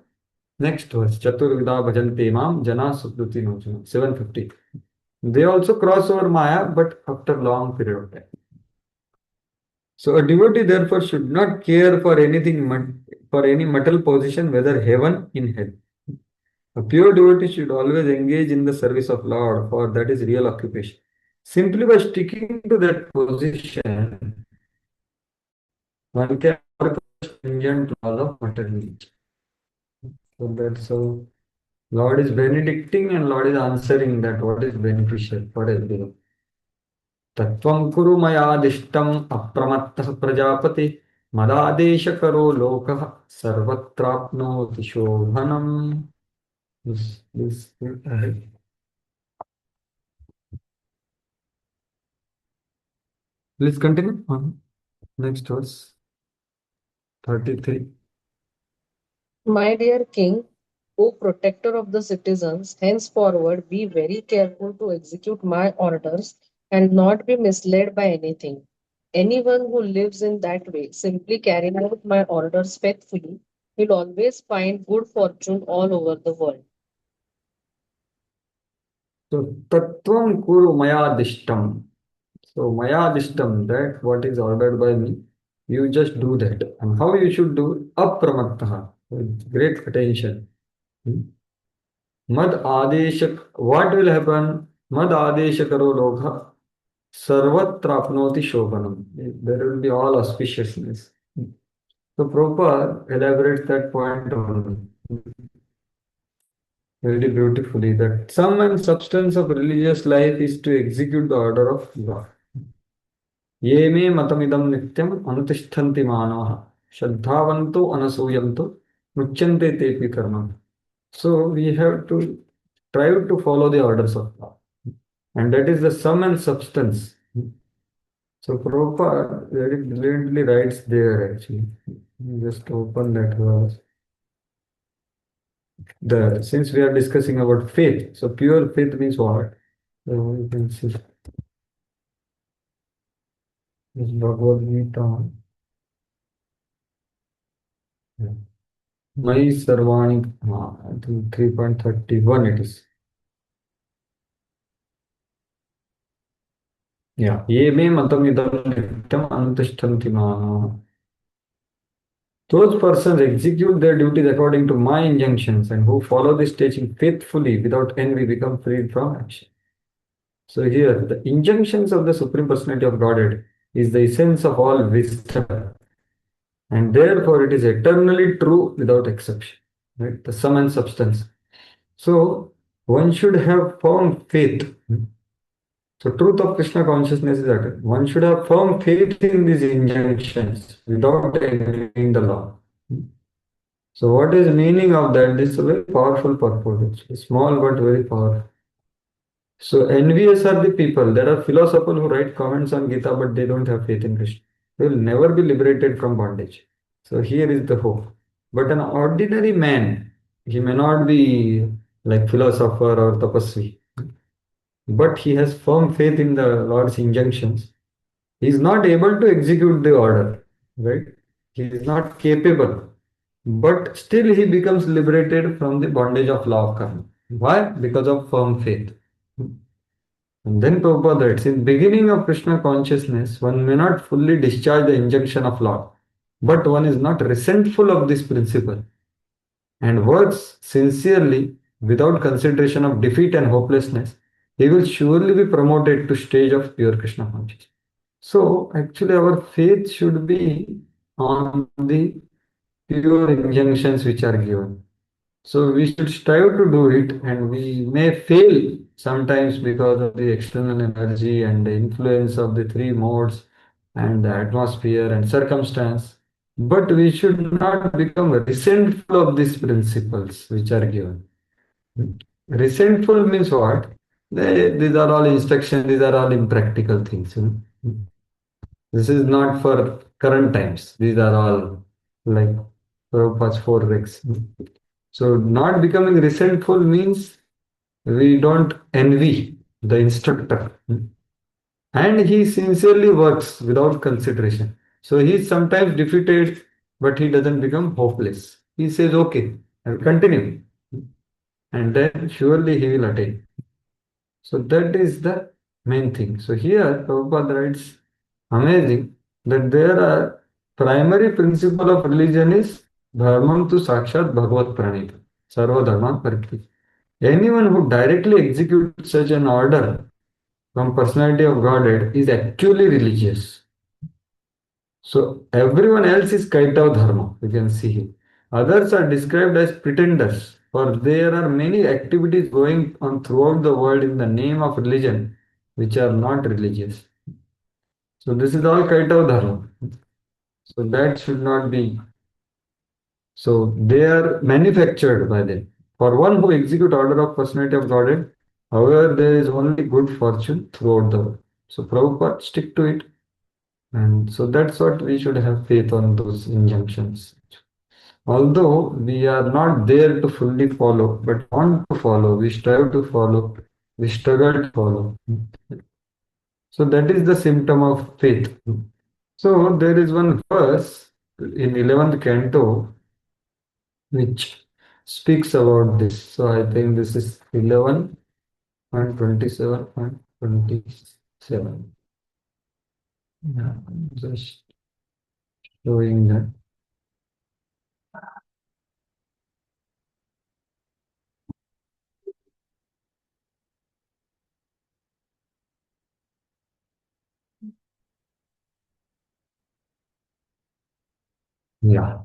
next verse. Chaturvida bhajante mam jana sukruti nojana. 750. They also cross over Maya, but after long period of time. So a devotee therefore should not care for anything, for any material position, whether heaven in hell. A pure devotee should always engage in the service of Lord, for that is real occupation. Simply by sticking to that position, one can work with stringent laws of materialism. So that's how Lord is benedicting and Lord is answering that what is beneficial for everyone. Tattvam kuru mayadishtam apramattas prajapati madadeshakaro lokah sarvatrapnoti shobhanam. This, please continue on next verse 33. My dear king, O protector of the citizens, henceforward be very careful to execute my orders and not be misled by anything. Anyone who lives in that way, simply carrying out my orders faithfully, will always find good fortune all over the world. So tattvam kuru mayadishtam. So mayadishtam, that what is ordered by me, you just do that. And how you should do? Apramattaha, with great attention. Mad adeshak, what will happen? Mad adeshakaro lokha sarvatrapnoti shobhanam. There will be all auspiciousness. So Prabhupada elaborates that point on very beautifully that sum and substance of religious life is to execute the order of God. ये मे मतमिदं नित्यम् अनुतिष्ठन्ति मानवः श्रद्धावन्तो अनसूयन्तो मुच्यन्ते तेऽपि कर्मणि. So we have to strive to follow the orders of God, and that is the sum and substance. So Prabhupada very brilliantly writes there actually. Just open that verse. Since we are discussing about faith, so pure faith means what? So you can see this Bhagavad Gita. Mai Sarvani, I think 3.31 it is. Yeah. Ye me matam idam nityam anutishtanti mana. Those persons execute their duties according to my injunctions and who follow this teaching faithfully without envy become freed from action. So here, the injunctions of the Supreme Personality of Godhead is the essence of all wisdom, and therefore it is eternally true without exception. Right? The sum and substance. So one should have firm faith. So truth of Krishna consciousness is that one should have firm faith in these injunctions without envying the law. So what is meaning of that? This is a very powerful purpose. It's small but very powerful. So envious are the people. There are philosophers who write comments on Gita, but they don't have faith in Krishna. They will never be liberated from bondage. So here is the hope. But an ordinary man, he may not be like philosopher or tapasvi, but he has firm faith in the Lord's injunctions. He is not able to execute the order, right? He is not capable, but still he becomes liberated from the bondage of law of karma. Why? Because of firm faith. And then Prabhupada writes, in beginning of Krishna consciousness, one may not fully discharge the injunction of Lord, but one is not resentful of this principle and works sincerely without consideration of defeat and hopelessness, he will surely be promoted to stage of pure Krishna consciousness. So actually our faith should be on the pure injunctions which are given. So we should strive to do it, and we may fail sometimes because of the external energy and the influence of the three modes and the atmosphere and circumstance. But we should not become resentful of these principles which are given. Resentful means what? These are all instructions, these are all impractical things. This is not for current times. These are all like Prabhupada's four regs. So not becoming resentful means we don't envy the instructor. And he sincerely works without consideration. So he is sometimes defeated, but he doesn't become hopeless. He says, okay, I'll continue. And then surely he will attain. So that is the main thing. So here Prabhupada writes, amazing, that there are primary principle of religion is dharmam tu sakshat bhagavat pranita, sarva dharman parityaj. Anyone who directly executes such an order from personality of Godhead is actually religious. So everyone else is Kaitav Dharma, you can see here. Others are described as pretenders, for there are many activities going on throughout the world in the name of religion, which are not religious. So this is all Kaitav Dharma. So that should not be. So they are manufactured by them. For one who execute order of personality of Godhead, however, there is only good fortune throughout the world. So Prabhupada stick to it. And so that's what we should have faith on those injunctions. Although we are not there to fully follow, but want to follow, we strive to follow, we struggle to follow. So that is the symptom of faith. So there is one verse in 11th canto which speaks about this. So I think this is 11 and 27 and 27. Yeah, just showing that. Yeah.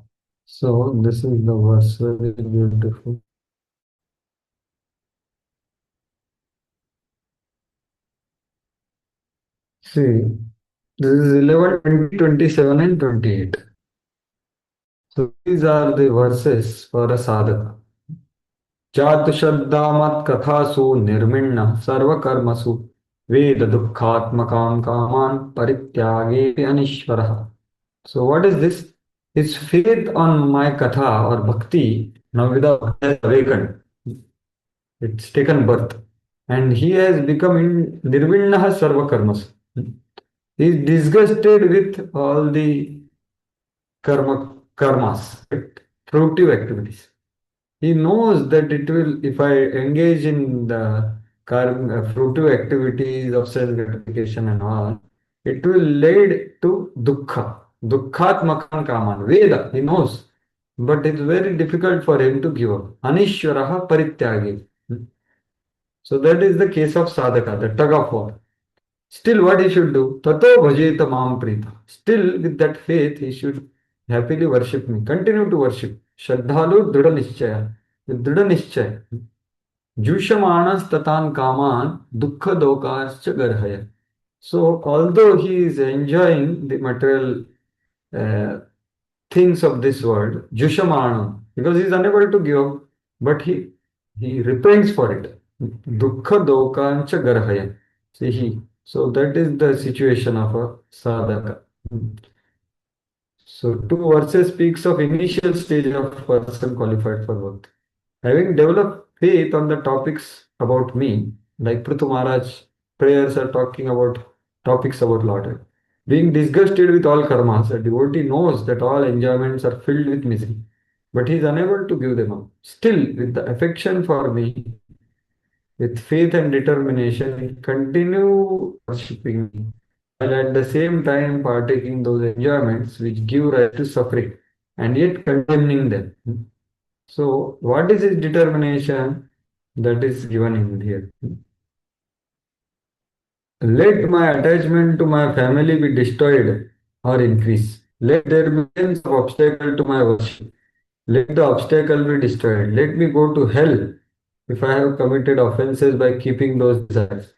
So this is the verse, very beautiful. See, this is 11, 20, 27 and 28. So these are the verses for a sadhaka. Jat Shraddhamat Kathasu Nirminna Sarva Karmasu Veda Dukkhatmakam Kaman Parityage Anishvaraha. So what is this? His faith on my katha or bhakti, Navida Bhakti has awakened. It's taken birth. And he has become in Nirvinnaha Sarva Karmas. He is disgusted with all the karmas, right? Fruitive activities. He knows that it will, if I engage in the fruitive activities of self gratification and all, it will lead to dukkha. Dukkhatmakam kaman. Veda, he knows. But it's very difficult for him to give up. Anishwaraha parityagi. So that is the case of sadhaka, the tug of war. Still, what he should do? Tato bhajeta mam prita. Still, with that faith, he should happily worship me. Continue to worship. Shraddhalu dhrida nischaya. With dhrida nischaya. Jushamanas tatan kaman dukkha dokarcha garhaya. So, although he is enjoying the material uh, things of this world, Jushamana, because he is unable to give up, but he repents for it. Dukkha dokancha garhaya. See, so that is the situation of a sadhaka. So two verses speaks of initial stage of person qualified for work. Having developed faith on the topics about me, like Prithu Maharaj, prayers are talking about topics about Lord. Being disgusted with all karmas, a devotee knows that all enjoyments are filled with misery, but he is unable to give them up. Still, with the affection for me, with faith and determination, he continue worshipping me, while at the same time partaking those enjoyments which give rise to suffering, and yet condemning them. So, what is his determination? That is given in here. Let my attachment to my family be destroyed or increase. Let there be millions of obstacles to my worship. Let the obstacle be destroyed. Let me go to hell if I have committed offenses by keeping those desires.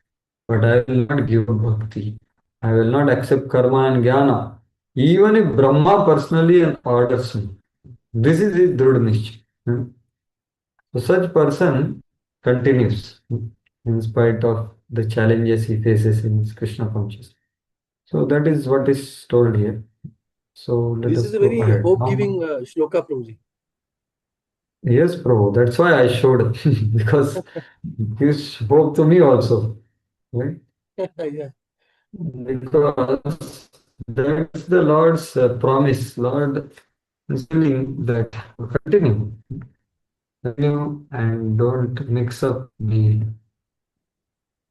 But I will not give up bhakti. I will not accept karma and jnana. Even if Brahma personally orders me. This is his dhrud nishchay. So such person continues in spite of the challenges he faces in his Krishna consciousness. So that is what is told here. So let This us is a go very ahead. hope-giving shloka, Prabhuji. Yes, Prabhu. That's why I showed because you spoke to me also, right? Yeah. Because that's the Lord's promise. Lord is telling that continue and don't mix up the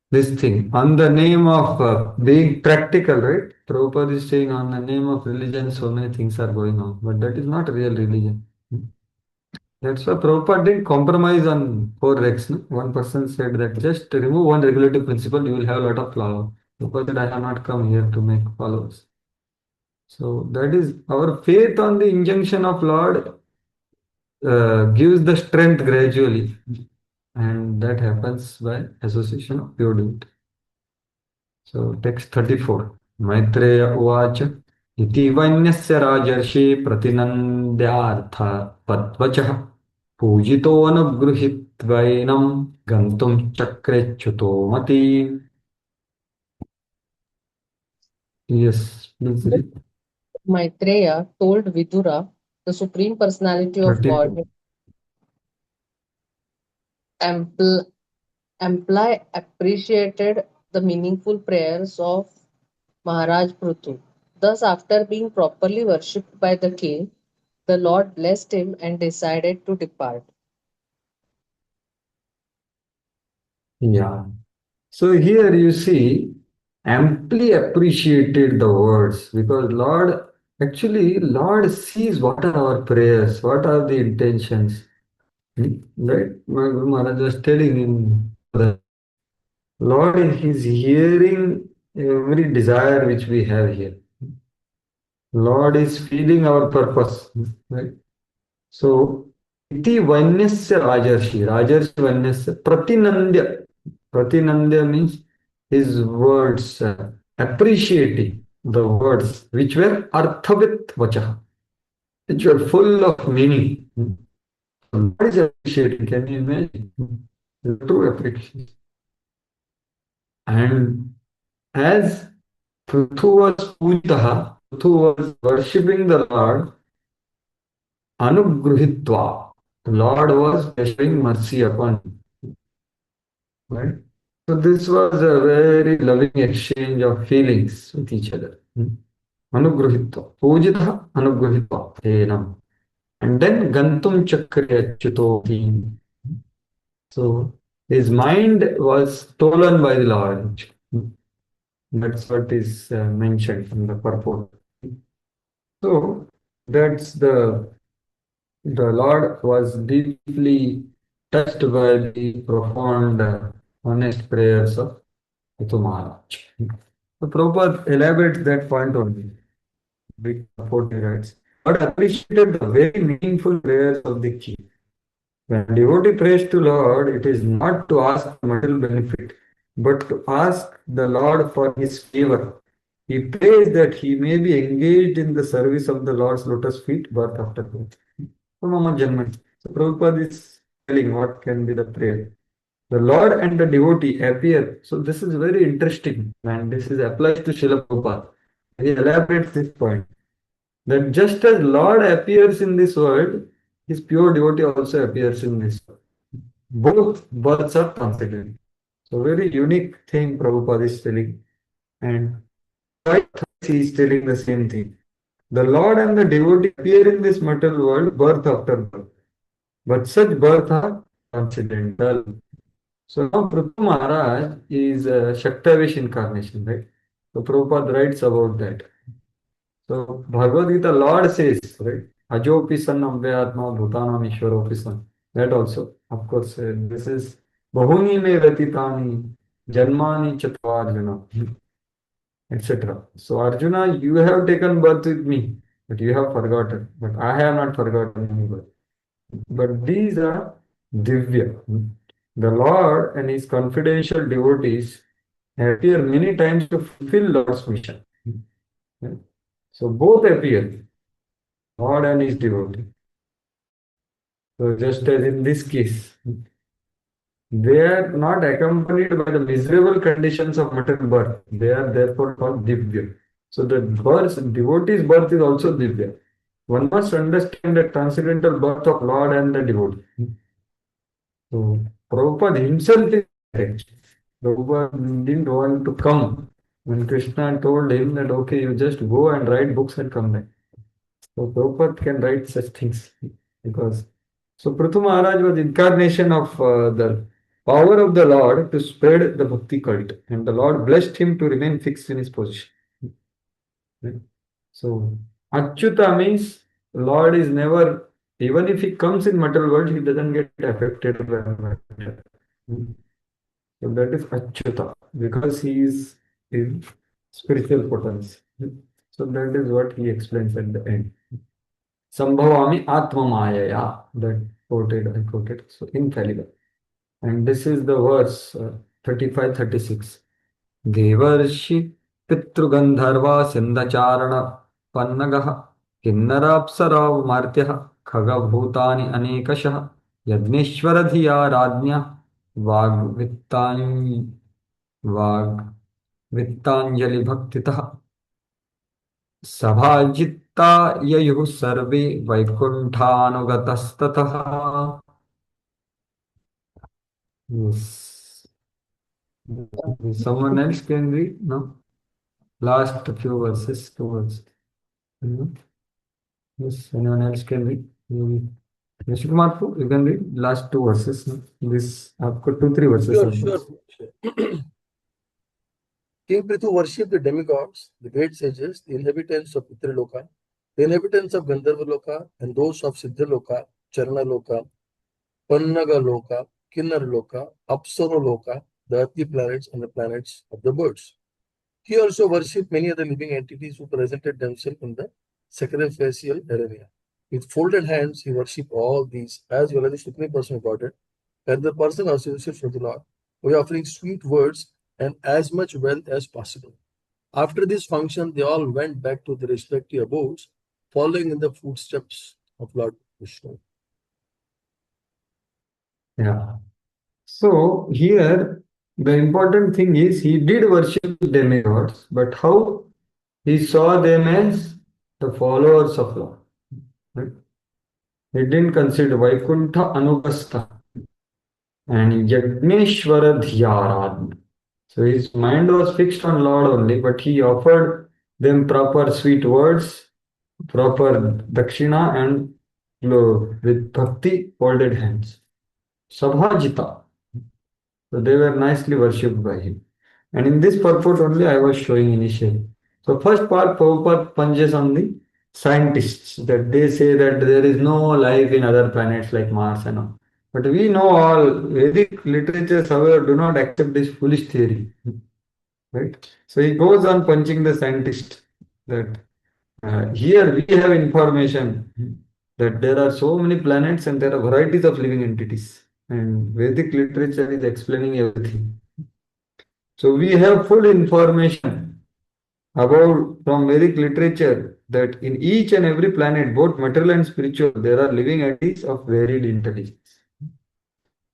this thing on the name of being practical, right? Prabhupada is saying on the name of religion, so many things are going on, but that is not real religion. That's why Prabhupada didn't compromise on four regs. No? One person said that just remove one regulative principle, you will have a lot of flower. Prabhupada said, I have not come here to make followers. So that is our faith on the injunction of Lord gives the strength gradually, and that happens by association of pure devotee. So text 34. Maitreya Uvacha Iti Vanyasya Rajarshi Pratinandhyartha Padvachah Pujito Anugruhitvainam Gantum Chakrechuto Mati. Yes, please read. Maitreya told Vidura, the Supreme Personality of 34. Godhead, amply appreciated the meaningful prayers of Maharaj Prithu. Thus, after being properly worshipped by the king, the Lord blessed him and decided to depart. Yeah. So here you see, amply appreciated the words because Lord sees what are our prayers, what are the intentions. Right? My Guru Maharaj was telling him that Lord is hearing every desire which we have here. Lord is feeling our purpose. Right? So, iti vanyasya rajarshi. Rajarshi vanyasya pratinandya. Pratinandya means his words, appreciating the words which were arthavit vachaha, which were full of meaning. Lord is appreciating, can you imagine? The true appreciation. And as Prithu was pujitaha, Prithu was worshipping the Lord, anugruhitva. The Lord was bestowing mercy upon him. Right? So this was a very loving exchange of feelings with each other. Anugruhitva. Pujitaha anugruhitva. Tenam. And then Gantum Chakri Achyuto. So his mind was stolen by the Lord. That's what is mentioned in the purport. So that's the Lord was deeply touched by the profound, honest prayers of Prithu Maharaj. So Prabhupada elaborates that point only. Big purport he writes. God appreciated the very meaningful prayers of the king. When devotee prays to Lord, it is not to ask for material benefit, but to ask the Lord for his favor. He prays that he may be engaged in the service of the Lord's lotus feet, birth after birth. So Prabhupada is telling what can be the prayer. The Lord and the devotee appear. So this is very interesting, and this is applies to Srila Prabhupada. He elaborates this point that just as Lord appears in this world, his pure devotee also appears in this world. Both births are considered. So very unique thing Prabhupada is telling. And twice he is telling the same thing. The Lord and the devotee appear in this material world birth after birth. But such births are coincidental. So now Prithu Maharaj is a Shaktavish incarnation, right? So Prabhupada writes about that. So Bhagavad Gita, Lord says, right? Ajopi san amvyatma bhutanam ishvaropi san. That also, of course, this is Bahuni me ratitani janmani chatvarjuna, etc. So Arjuna, you have taken birth with me, but you have forgotten. But I have not forgotten any birth. But these are divya. The Lord and his confidential devotees appear many times to fulfill Lord's mission. So both appear, Lord and his devotee. So just as in this case, they are not accompanied by the miserable conditions of material birth. They are therefore called divya. So the devotee's birth is also divya. One must understand the transcendental birth of Lord and the devotee. So Prabhupada himself is direct. Prabhupada didn't want to come when Krishna told him that okay, you just go and write books and come back. So Prabhupada can write such things because so Prithu Maharaj was incarnation of the power of the Lord to spread the bhakti cult, and the Lord blessed him to remain fixed in his position. Right? So Achyuta means Lord is never, even if he comes in material world, he doesn't get affected by matter. So that is Achyuta because he is in spiritual potency. So that is what he explains at the end. Sambhavami Atma Mayaya, that I quoted, so infallible. And this is the verse 35-36. Devarshi Pitrugandharva Sindacharana Pannagaha Kinnarapsarav Martyah Khagabhutani Anekashah Yagneshwaradhiya Radnya Vagvittani Vagvittanjali Bhaktitah Sabhajitta Yayuh Sarve Vaikunthanugatastataha. Yes. Someone else can read? No? Last few verses, 2 verses. Yes, anyone else can read? Mr. Kumar, you can read last 2 verses. No? This, I've got 2-3 verses. Sure. King Prithu worshipped the demigods, the great sages, the inhabitants of Pitraloka, the inhabitants of Gandharvaloka, and those of Siddhaloka, Charanaloka, Pannagaloka, Kinnarloka, Apsaraloka, the earthly planets and the planets of the birds. He also worshipped many other living entities who presented themselves in the sacrificial area. With folded hands, he worshipped all these as well as the Supreme Person of Godhead and the personal associates of the Lord, by offering sweet words and as much wealth as possible. After this function, they all went back to their respective abodes, following in the footsteps of Lord Vishnu. Yeah. So here the important thing is he did worship demigods, but how he saw them as the followers of Lord. Right? He didn't consider Vaikuntha Anugastha and Yagneshwara Dhyarad. So his mind was fixed on Lord only, but he offered them proper sweet words, proper dakshina, and with bhakti folded hands. Sabhajita. So they were nicely worshipped by him. And in this purport only I was showing initially. So first part, Prabhupada punches on the scientists, that they say that there is no life in other planets like Mars and all. But we know all Vedic literatures, however, do not accept this foolish theory. Right? So he goes on punching the scientist that here we have information that there are so many planets and there are varieties of living entities. And Vedic literature is explaining everything. So we have full information about from Vedic literature that in each and every planet, both material and spiritual, there are living entities of varied intelligence.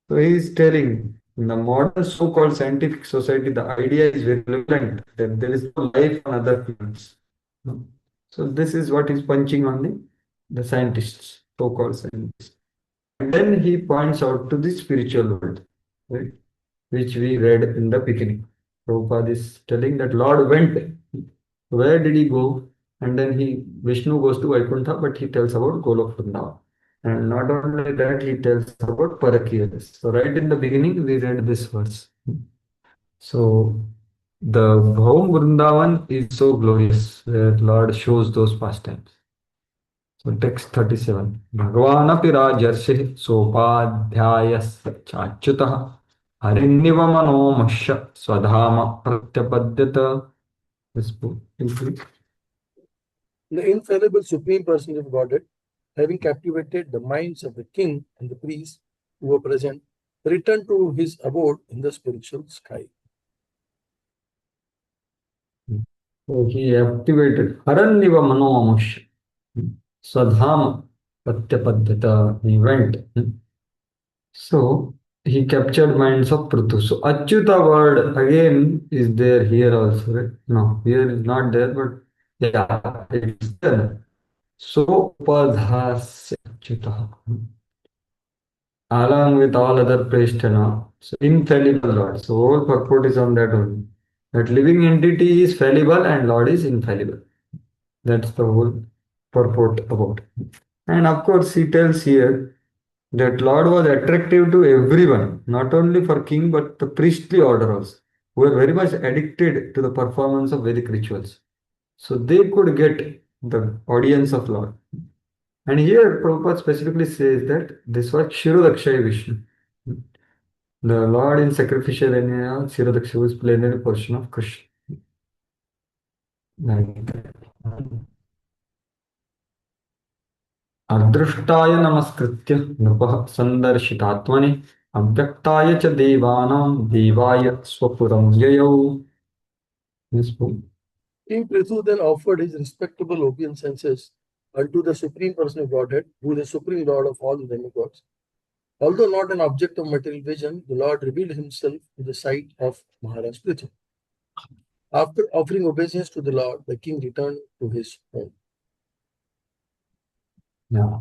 So he is telling in the modern so-called scientific society, the idea is very relevant that there is no life on other planets. So this is what is punching on the scientists, so-called scientists. And then he points out to the spiritual world, right, which we read in the beginning. Prabhupada is telling that Lord went. Where did he go? And then Vishnu goes to Vaikuntha, but he tells about Golok Vrindavan. And not only that, he tells about Parakiyas. So right in the beginning, we read this verse. So the home Vrindavan is so glorious, where Lord shows those pastimes. So text 37. Bhagavanapi rajarshi sopadhyayas chachyutah harinivamano masya swadhama pratyapadyata. This book, The infallible Supreme Person of Godhead, having captivated the minds of the king and the priests who were present, returned to his abode in the spiritual sky. So he activated Haranniva Manomamush Swadhama Pratyapadyata. He went. So he captured minds of Prithu. So Achyuta word again is there here also, right? No, here is not there, but yeah, it's there. So Upadhasya Achyuta. Along with all other Prasthana. So infallible Lord. So whole purport is on that only. That living entity is fallible and Lord is infallible. That's the whole purport about. And of course, he tells here that Lord was attractive to everyone, not only for king but the priestly order also, who were very much addicted to the performance of Vedic rituals. So they could get the audience of Lord. And here Prabhupada specifically says that this was Shirodakshaya Vishnu. The Lord in sacrificial animal, Shirodakshaya was plenary portion of Krishna. Like that. अदृष्टाय नमस्कृत्य नृपः संदर्शितात्मने अव्यक्ताय च देवानां देवाय स्वपुरं ययौ. Yes, Prabhu. King Prithu then offered his respectable obeisances unto the Supreme Person of Godhead, who is the Supreme Lord of all the demigods. Although not an object of material vision, the Lord revealed himself to the sight of Maharaj Prithu. After offering obeisance to the Lord, the king returned to his home. Yeah.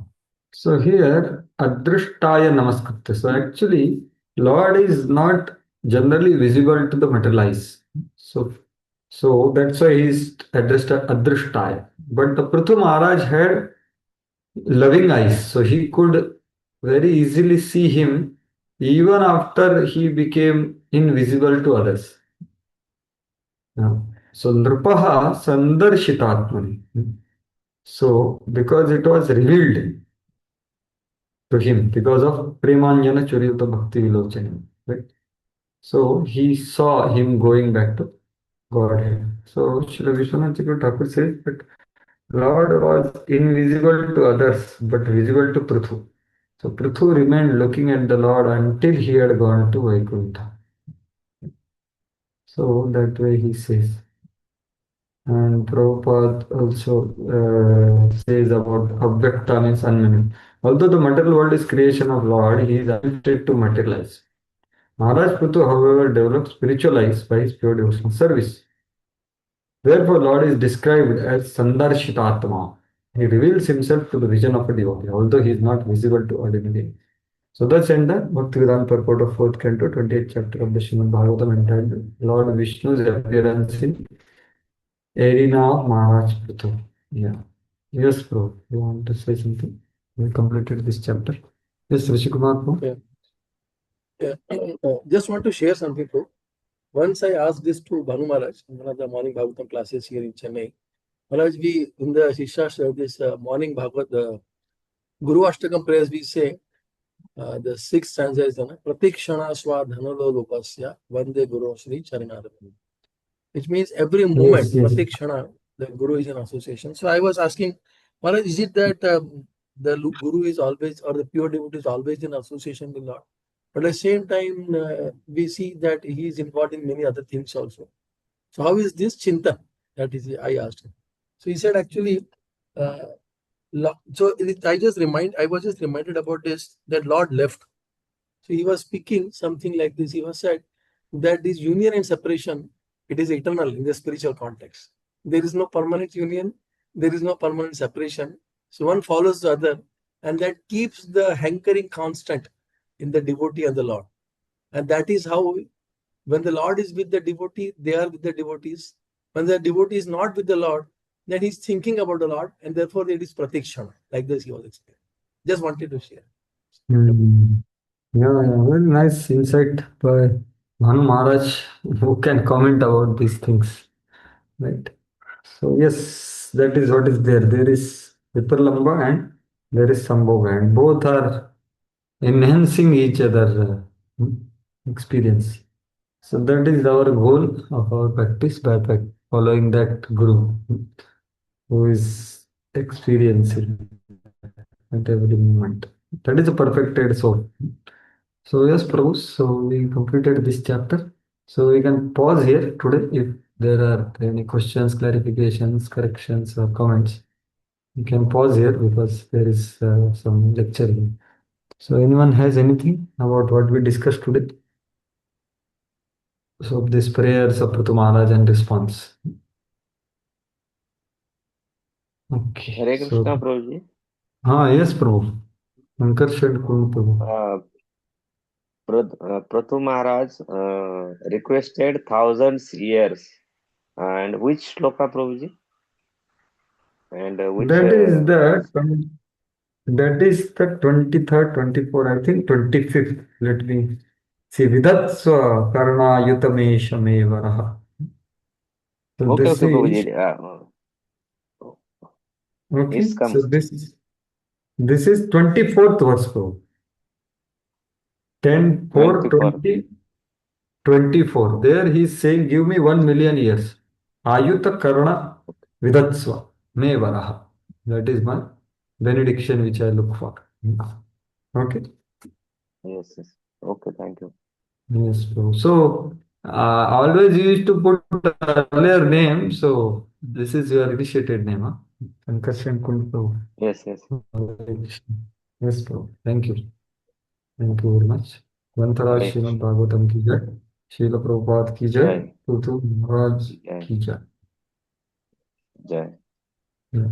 So here, Adrishtaya Namaskritya. So actually, Lord is not generally visible to the material eyes. So that's why he is addressed as Adrishtaya. But the Prithu Maharaj had loving eyes, so he could very easily see him even after he became invisible to others. Yeah. So Nrupaha Sandarshitatmani. So because it was revealed to him because of Premanjana Churyuta Bhakti Vilochana. Right? So he saw him going back to Godhead. So Srila Vishwanath Chakravarti Thakur says that Lord was invisible to others but visible to Prithu. So Prithu remained looking at the Lord until he had gone to Vaikuntha. So that way he says. And Prabhupada also says about Abhyakta means unmeaning. Although the material world is creation of Lord, he is unfit to materialize. Maharaj Prithu, however, developed spiritual eyes by his pure devotional service. Therefore, Lord is described as Sandarshitatma. He reveals himself to the vision of a devotee, although he is not visible to ordinary. So that's end the Bhaktivedanta purport of 4th canto, 28th chapter of the Srimad Bhagavatam entitled Lord Vishnu's appearance in arena of Maharaj Prithu. Yeah. Yes, bro. You want to say something? We completed this chapter. Yes, Rishi Kumar. Bro. Yeah. Just want to share something too. Once I asked this to Bhanu Maharaj in one of the morning Bhagavatam classes here in Chennai. Maharaj, we in the Shishastra, this morning Bhagavad, the Guru Ashtakam prayers, we say the sixth stanza is Pratikshana Swadhanalo Lopasya Vande Guru Sri Charanara. Which means every moment, Yes. Pratikshana, the Guru is in association. So I was asking, Maharaj, is it that the Guru is always, or the pure devotee is always in association with Lord? But at the same time, we see that he is involved in many other things also. So how is this Chintan? That is, I asked him. So he said actually, I was just reminded about this, that Lord left. So he was speaking something like this. He was said that this union and separation, it is eternal in the spiritual context. There is no permanent union. There is no permanent separation. So one follows the other, and that keeps the hankering constant in the devotee and the Lord. And that is how, when the Lord is with the devotee, they are with the devotees. When the devotee is not with the Lord, then he's thinking about the Lord, and therefore it is pratikshana. Like this he was explaining. Just wanted to share. Yeah, very nice insight by Bhanu Maharaj, who can comment about these things. Right. So yes, that is what is there. There is Vipralamba and there is Sambhoga, and both are enhancing each other experience. So that is our goal of our practice by following that Guru who is experiencing at every moment. That is a perfected soul. So yes, Prabhu, so we completed this chapter. So we can pause here today if there are any questions, clarifications, corrections, or comments. You can pause here because there is some lecturing. So anyone has anything about what we discussed today? So this prayers of Prithu Maharaj and response. Okay. Hare Krishna, Prabhuji. Yes, Prabhu. Shankar said, Prabhu. Prithu Maharaj requested thousands years. And which shloka, Prabhuji? And which... That is the 23rd, 24th, I think 25th. Let me see. Vidatsva karna yutamesha varaha. So okay, this Prabhuji. is okay. It's come. So this is 24th verse, bro. 10, 4, 20, 24. There he is saying, give me 1 million years. Ayuta karna vidatsva. Me Varaha. That is my benediction which I look for. Okay. Yes, yes. Okay, thank you. Yes, bro. So, always you used to put earlier name. So, this is your initiated name, huh? Sankarshan Kund Prabhu. Yes, yes. Yes, bro. Thank you. Thank you very much. Vantara Right. Srimad Bhagavatam ki jai. Srila Prabhupada ki jai. Jai, Puthu Maharaj jai, ki jai. jai. Yeah.